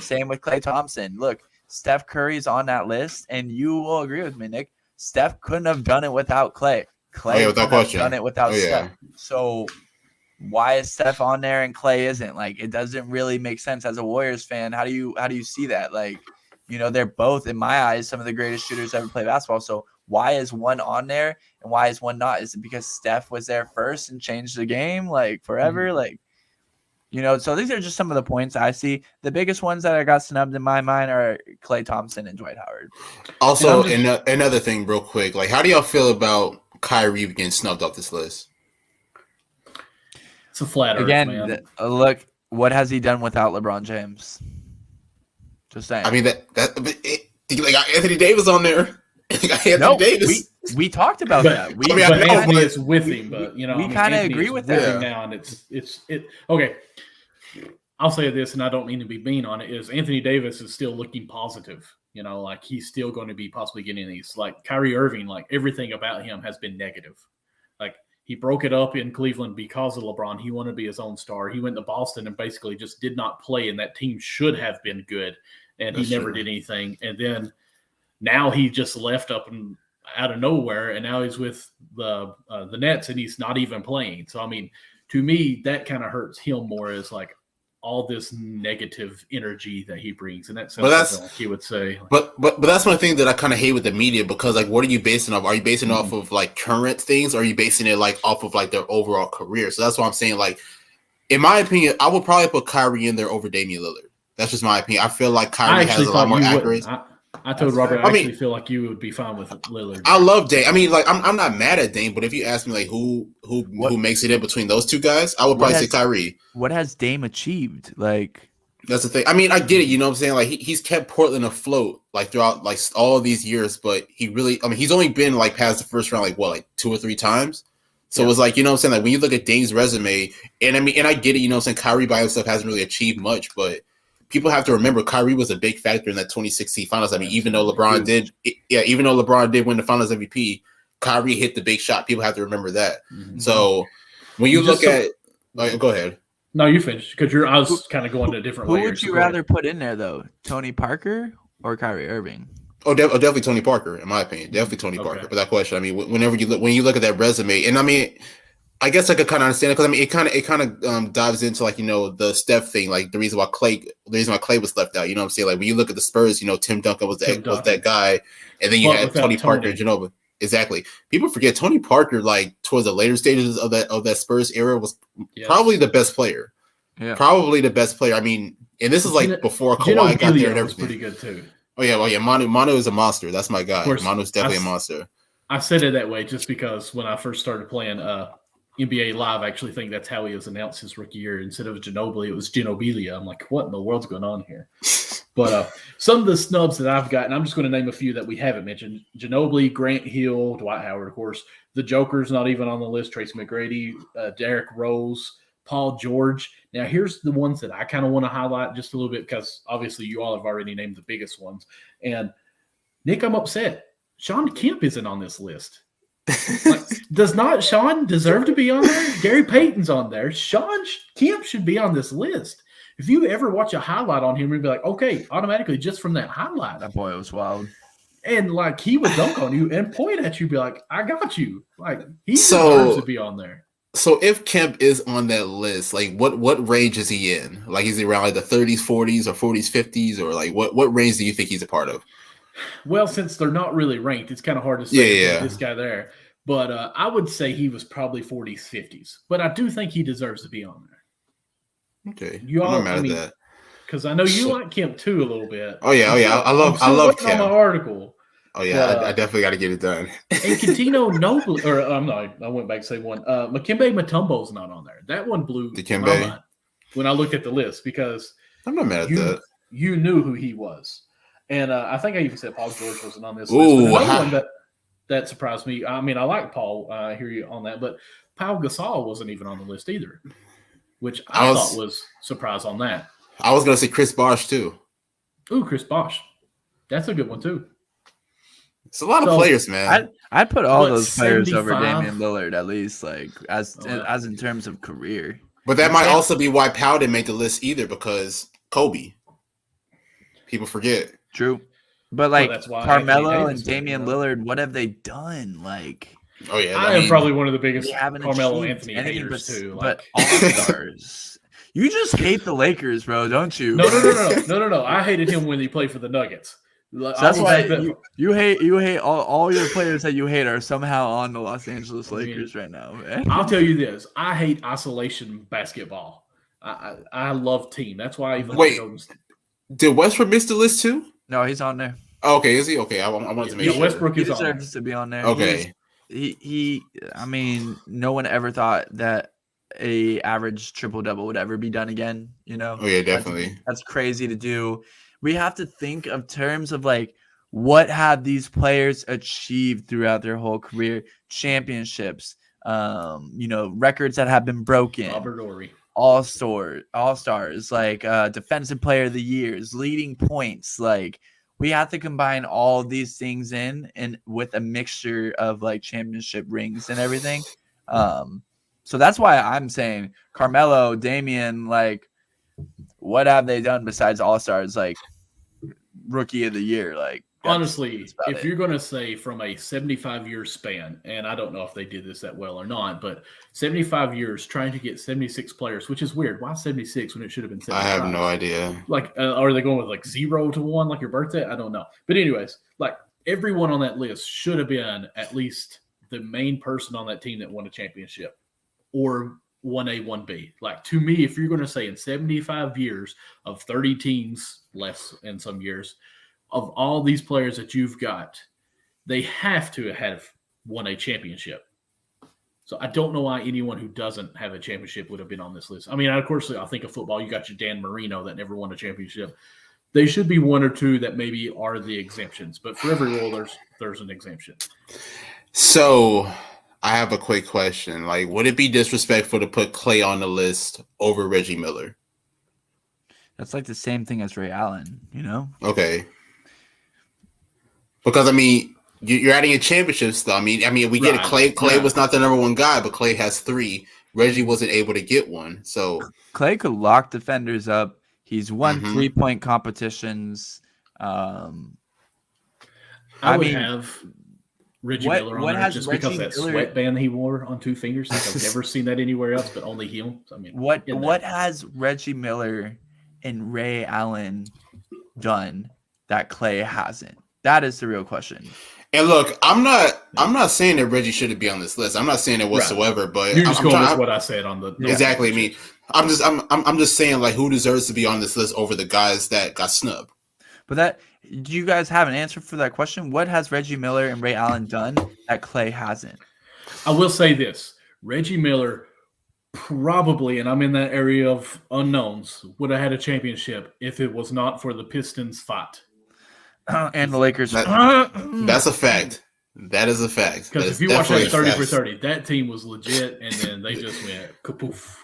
Same with Klay Thompson. Look, Steph Curry's on that list, and you will agree with me, Nick. Steph couldn't have done it without Klay. Klay couldn't have done it without Steph. So why is Steph on there and Klay isn't? Like, it doesn't really make sense as a Warriors fan. How do you see that? Like, they're both, in my eyes, some of the greatest shooters ever play basketball. So why is one on there and why is one not? Is it because Steph was there first and changed the game like forever? Like, so these are just some of the points I see. The biggest ones that I got snubbed in my mind are Klay Thompson and Dwight Howard. Also, another thing real quick, like, how do y'all feel about Kyrie getting snubbed off this list? It's a flat earth, man. Look, what has he done without LeBron James? Just saying. I mean, they got Anthony Davis on there. Davis. We talked about that. Anthony is with him, but we kind of agree with that now, and it's okay. I'll say this, and I don't mean to be mean on it. Is Anthony Davis is still looking positive? Like, he's still going to be possibly getting these. Like, Kyrie Irving, like, everything about him has been negative. Like, he broke it up in Cleveland because of LeBron. He wanted to be his own star. He went to Boston and basically just did not play, and that team should have been good, and he never did anything. And then now he just left up and out of nowhere, and now he's with the Nets, and he's not even playing. So, I mean, to me, that kind of hurts him more. Is like, all this negative energy that he brings, and that But sounds that's something like he would say. but that's one thing that I kind of hate with the media, because like, what are you basing it off? Are you basing it off of like current things, or are you basing it like off of like their overall career? So that's why I'm saying, like, in my opinion, I would probably put Kyrie in there over Damian Lillard. That's just my opinion. I feel like Kyrie has a lot more accuracy. I told Robert, I actually feel like you would be fine with Lillard. I love Dame. I mean, like, I'm not mad at Dame, but if you ask me like who makes it in between those two guys, I would probably say Kyrie. What has Dame achieved? Like, that's the thing. I mean, I get it. You know what I'm saying? Like, he's kept Portland afloat like throughout like all of these years, but he's only been like past the first round like 2 or 3 times. So it's like, you know what I'm saying? Like, when you look at Dame's resume, and I get it, you know what I'm saying? Kyrie by himself hasn't really achieved much, but people have to remember Kyrie was a big factor in that 2016 finals. I mean, even though LeBron did win the finals MVP, Kyrie hit the big shot. People have to remember that. Mm-hmm. So when you look at go ahead. No, you finish, because I was kind of going to different layers. Who would you rather put in there though? Tony Parker or Kyrie Irving? Oh, definitely Tony Parker, in my opinion. Definitely Tony Parker. For that question, I mean, when you look at that resume, and I mean, I guess I could kind of understand it, because I mean, it kind of dives into like, you know, the Steph thing, like the reason why Clay was left out. You know what I'm saying? Like, when you look at the Spurs, you know, Tim Duncan was that guy, and then you had Tony Parker, Ginobili. Exactly. People forget Tony Parker, like towards the later stages of that Spurs era, was probably the best player. Yeah. Probably the best player. I mean, and this is like before Kawhi got there and everything. Was pretty good too. Oh yeah, well yeah, Manu is a monster. That's my guy. Manu's definitely a monster. I said it that way just because when I first started playing NBA Live, I actually think that's how he was announced his rookie year. Instead of Ginobili, it was Ginobilia. I'm like, what in the world's going on here? But some of the snubs that I've gotten, I'm just going to name a few that we haven't mentioned. Ginobili, Grant Hill, Dwight Howard, of course. The Joker's not even on the list. Tracy McGrady, Derrick Rose, Paul George. Now, here's the ones that I kind of want to highlight just a little bit, because obviously you all have already named the biggest ones. And, Nick, I'm upset. Sean Kemp isn't on this list. Like, does not Sean deserve to be on there? Gary Payton's on there. Sean Kemp should be on this list. If you ever watch a highlight on him, you'd be like, okay, automatically just from that highlight. That boy was wild. And like, he would dunk on you and point at you, be like, I got you. Like, he deserves to be on there. So if Kemp is on that list, like what range is he in? Like, is he around like the 30s, 40s, or 40s, 50s, or like what range do you think he's a part of? Well, since they're not really ranked, it's kind of hard to say this guy there. But I would say he was probably 40s, 50s. But I do think he deserves to be on there. Okay, I'm not mad at that, because I know you like Kemp too a little bit. Oh yeah. I love Kemp. On my article. Oh yeah, I definitely got to get it done. And Contino Noble, or I'm not. I went back to say one. Makembe Mutombo's not on there. That one blew my mind when I looked at the list, because I'm not mad at that. You knew who he was, and I think I even said Paul George wasn't on this list. But another one that surprised me. I mean, I like Paul. I hear you on that, but Pau Gasol wasn't even on the list either, which I thought was surprise on that. I was gonna say Chris Bosh too. Ooh, Chris Bosh, that's a good one too. It's a lot of players, man. I'd put all those players over Damian Lillard, at least, like as in terms of career. But that might also be why Powell didn't make the list either, because Kobe. People forget. True. But like Carmelo and Damian Lillard, what have they done? Like, oh yeah, I am probably one of the biggest Carmelo Anthony haters too. But all-stars. You just hate the Lakers, bro, don't you? No. I hated him when he played for the Nuggets. So that's why you hate all your players that you hate are somehow on the Los Angeles Lakers right now, man. I'll tell you this: I hate isolation basketball. I love team. That's why I even did Westbrook miss the list too? No, he's on there. Oh, okay, is he? Okay, I wanted to make sure. Westbrook is on there. To be on there. Okay. He. I mean, no one ever thought that a average triple-double would ever be done again. You know. Oh yeah, definitely. That's crazy to do. We have to think of terms of like, what have these players achieved throughout their whole career? Championships, records that have been broken. Robert Horry. All-stars, like defensive player of the years, leading points. Like, we have to combine all of these things in and with a mixture of like championship rings and everything. So that's why I'm saying Carmelo, Damian, like, what have they done besides all-stars? Like, rookie of the year, like, honestly, that's about if it. you're going to say from a 75-year span, and I don't know if they did this that well or not, but 75 years trying to get 76 players, which is weird. Why 76 when it should have been 75? I have no idea. Like, are they going with like 0 to 1, like your birthday? I don't know. But anyways, like everyone on that list should have been at least the main person on that team that won a championship or 1A, 1B. Like, to me, if you're going to say in 75 years of 30 teams, less in some years, of all these players that you've got, they have to have won a championship. So I don't know why anyone who doesn't have a championship would have been on this list. I mean, of course, I think of football, you got your Dan Marino that never won a championship. They should be one or two that maybe are the exemptions. But for every rule, there's an exemption. So I have a quick question. Like, would it be disrespectful to put Clay on the list over Reggie Miller? That's like the same thing as Ray Allen, you know? Okay. Because, I mean, you're adding a championship still. I mean, we get it. Clay was not the number one guy, but Clay has 3. Reggie wasn't able to get one. So Clay could lock defenders up. He's won 3-point competitions. I would have Reggie Miller on there just because that sweatband he wore on 2 fingers. Like I've never seen that anywhere else, but only him. I mean, what has Reggie Miller and Ray Allen done that Clay hasn't? That is the real question. And look, I'm not saying that Reggie shouldn't be on this list. I'm not saying it whatsoever. Right. But you're just going with what I said on the exactly. I mean, I'm just saying like who deserves to be on this list over the guys that got snubbed. But do you guys have an answer for that question? What has Reggie Miller and Ray Allen done that Clay hasn't? I will say this: Reggie Miller probably, and I'm in that area of unknowns, would have had a championship if it was not for the Pistons fight. And the Lakers. That's a fact. That is a fact. Because if you watch that 30 for 30, that team was legit, and then they just went kapoof.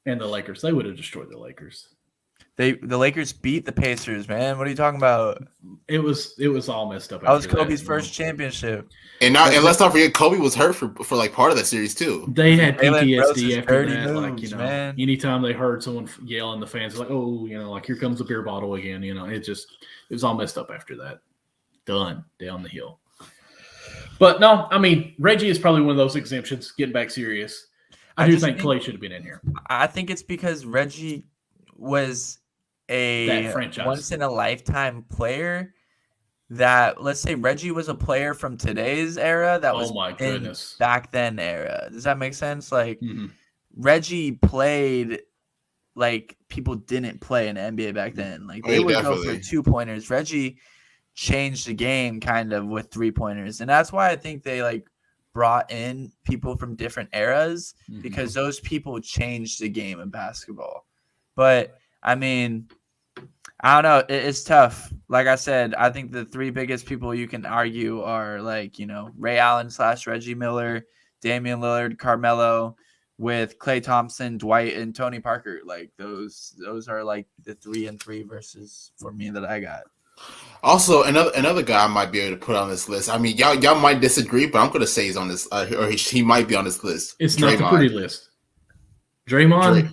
And the Lakers, they would have destroyed the Lakers. The Lakers beat the Pacers, man. What are you talking about? It was all messed up. That was Kobe's first championship. And let's not forget, Kobe was hurt for like part of that series too. They had PTSD after that. Moves, like, you know, man. Anytime they heard someone yell in the fans, like, oh, you know, like here comes a beer bottle again. You know, it was all messed up after that. Done down the hill. But no, I mean, Reggie is probably one of those exemptions. Getting back serious, I do think Clay should have been in here. I think it's because Reggie was a once in a lifetime player. That, let's say Reggie was a player from today's era that was in back then era. Does that make sense? Like Reggie played like people didn't play in the NBA back then. Like they would go for 2-pointers. Reggie changed the game kind of with 3-pointers. And that's why I think they like brought in people from different eras because those people changed the game of basketball. But I mean, I don't know. It's tough. Like I said, I think the 3 biggest people you can argue are like, you know, Ray Allen / Reggie Miller, Damian Lillard, Carmelo, with Klay Thompson, Dwight, and Tony Parker. Like those are like the 3 and 3 versus for me that I got. Also, another guy I might be able to put on this list. I mean, y'all might disagree, but I'm going to say he's on this, or he might be on this list. It's Draymond. Not the pretty list. Draymond.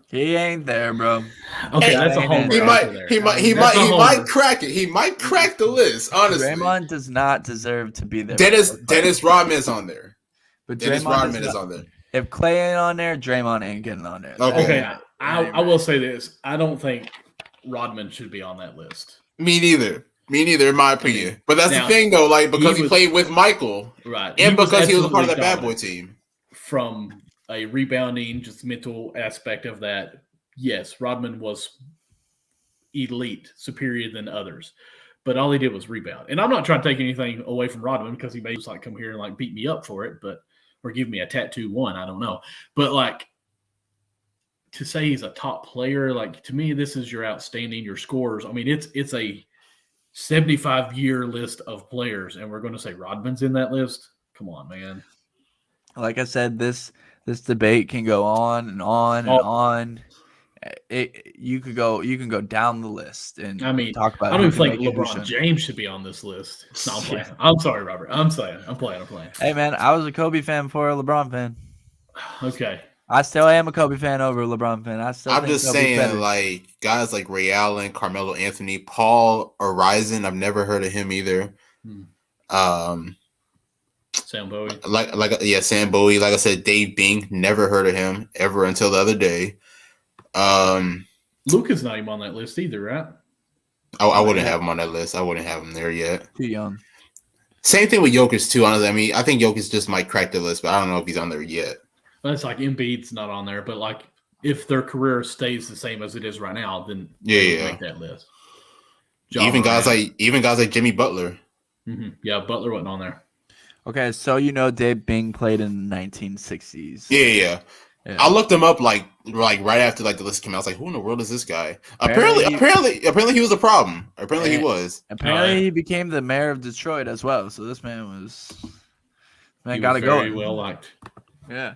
He ain't there, bro. Okay, that's a home run. He might crack it. He might crack the list. Honestly, Draymond does not deserve to be there. Dennis Rodman is on there. But Dennis Rodman is on there. If Clay ain't on there, Draymond ain't getting on there. Okay. I will say this: I don't think Rodman should be on that list. Me neither, in my opinion. But that's the thing, though. Like because he played with Michael, right, and because he was a part of that bad boy team. From a rebounding, just mental aspect of that, yes, Rodman was elite, superior than others. But all he did was rebound. And I'm not trying to take anything away from Rodman because he may just like come here and like beat me up for it, or give me a tattoo one. I don't know. But like to say he's a top player, like to me, this is your outstanding, your scores. I mean, it's a 75-year list of players, and we're going to say Rodman's in that list. Come on, man. Like I said, this debate can go on and on and on. You can go down the list and talk about. I don't even think LeBron James should be on this list. No, I'm playing. I'm sorry, Robert. I'm playing. Hey man, I was a Kobe fan before a LeBron fan. Okay. I still am a Kobe fan over a LeBron fan. I'm just Kobe's saying, better. like guys like Ray Allen, Carmelo Anthony, Paul Horizon. I've never heard of him either. Sam Bowie. Sam Bowie. Like I said, Dave Bing. Never heard of him ever until the other day. Luka's not even on that list either, right? I wouldn't have him on that list. I wouldn't have him there yet. Too young. Same thing with Jokic too. Honestly, I mean, I think Jokic just might crack the list, but I don't know if he's on there yet. Well, it's like Embiid's not on there, but like if their career stays the same as it is right now, then they would make that list. Even guys like Jimmy Butler. Mm-hmm. Yeah, Butler wasn't on there. Okay, so Dave Bing played in the 1960s. Yeah. I looked him up like right after like the list came out. I was like, who in the world is this guy? Apparently he was a problem. Apparently he was. Apparently he became the mayor of Detroit as well. So this man got to go. Very well liked. Yeah.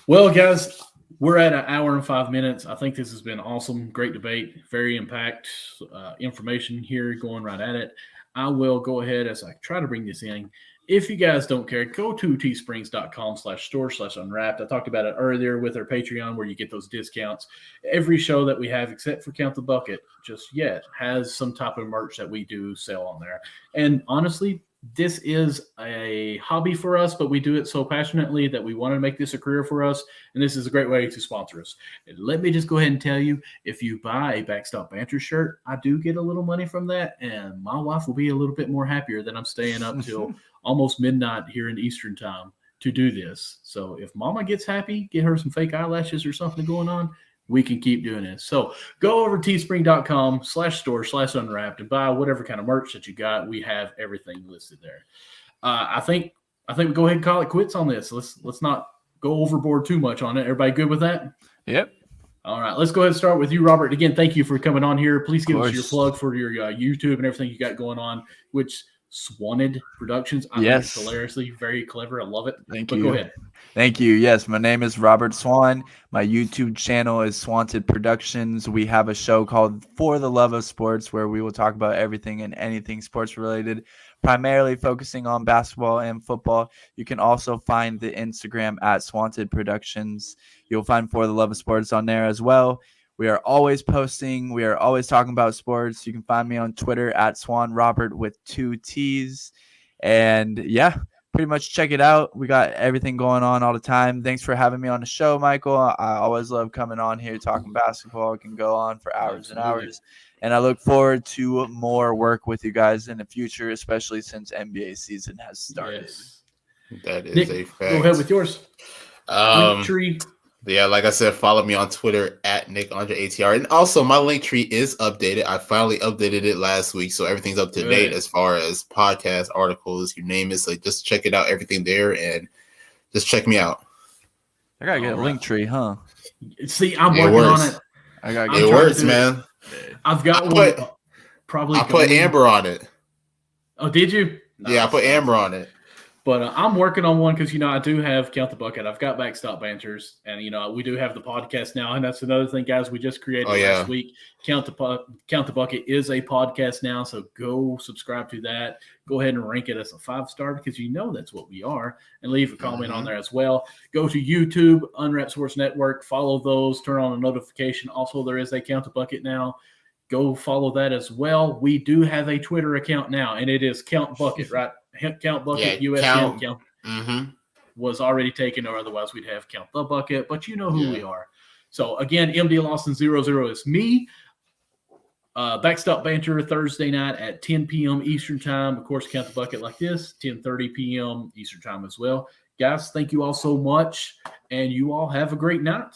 Well, guys, we're at an hour and 5 minutes. I think this has been awesome. Great debate. Very impact information here going right at it. I will go ahead as I try to bring this in. If you guys don't care, go to teesprings.com/store/unwrapped. I talked about it earlier with our Patreon where you get those discounts. Every show that we have, except for Count the Bucket, just yet, has some type of merch that we do sell on there. And honestly, this is a hobby for us, but we do it so passionately that we want to make this a career for us. And this is a great way to sponsor us. And let me just go ahead and tell you, if you buy a Backstop Banter shirt, I do get a little money from that. And my wife will be a little bit more happier that I'm staying up till almost midnight here in Eastern time to do this. So if mama gets happy, get her some fake eyelashes or something going on, we can keep doing this. So go over to teespring.com/store/unwrapped and buy whatever kind of merch that you got. We have everything listed there. I think we go ahead and call it quits on this. Let's not go overboard too much on it. Everybody good with that? Yep. All right, let's go ahead and start with you, Robert. Again, thank you for coming on here. Please give us your plug for your YouTube and everything you got going on, which Swanted Productions. I think it's hilariously very clever. I love it. Thank you. Go ahead. Thank you. Yes, my name is Robert Swan. My YouTube channel is Swanted Productions. We have a show called For the Love of Sports where we will talk about everything and anything sports related, primarily focusing on basketball and football. You can also find the Instagram at Swanted Productions. You'll find For the Love of Sports on there as well. We are always posting. We are always talking about sports. You can find me on Twitter at SwanRobert with 2 T's. And yeah, pretty much check it out. We got everything going on all the time. Thanks for having me on the show, Michael. I always love coming on here talking basketball. I can go on for hours and hours. And I look forward to more work with you guys in the future, especially since NBA season has started. Yes. That is Nick, a fact. Go ahead with yours. Linktree. Yeah, like I said, follow me on Twitter at NickAndreATR. And also, my Linktree is updated. I finally updated it last week, so everything's up to date as far as podcasts, articles, you name it. So just check it out, everything there, and just check me out. I gotta get a Linktree, huh? See, I'm working on it. It works, man. I've got one. Probably. I put Amber on it. Oh, did you? Yeah, I put Amber on it. But I'm working on one because, I do have Count the Bucket. I've got Backstop Banters. And, we do have the podcast now. And that's another thing, guys, we just created last week. Count the Bucket is a podcast now. So go subscribe to that. Go ahead and rank it as a 5-star because that's what we are. And leave a comment on there as well. Go to YouTube, Unwrapped Sports Network. Follow those. Turn on a notification. Also, there is a Count the Bucket now. Go follow that as well. We do have a Twitter account now. And it is Count Bucket, right? Count Bucket, USM Count was already taken, or otherwise we'd have Count the Bucket, but you know who we are. So again, MD Lawson 00 is me. Backstop Banter Thursday night at 10 p.m. Eastern time. Of course, Count the Bucket like this, 10:30 p.m. Eastern time as well. Guys, thank you all so much, and you all have a great night.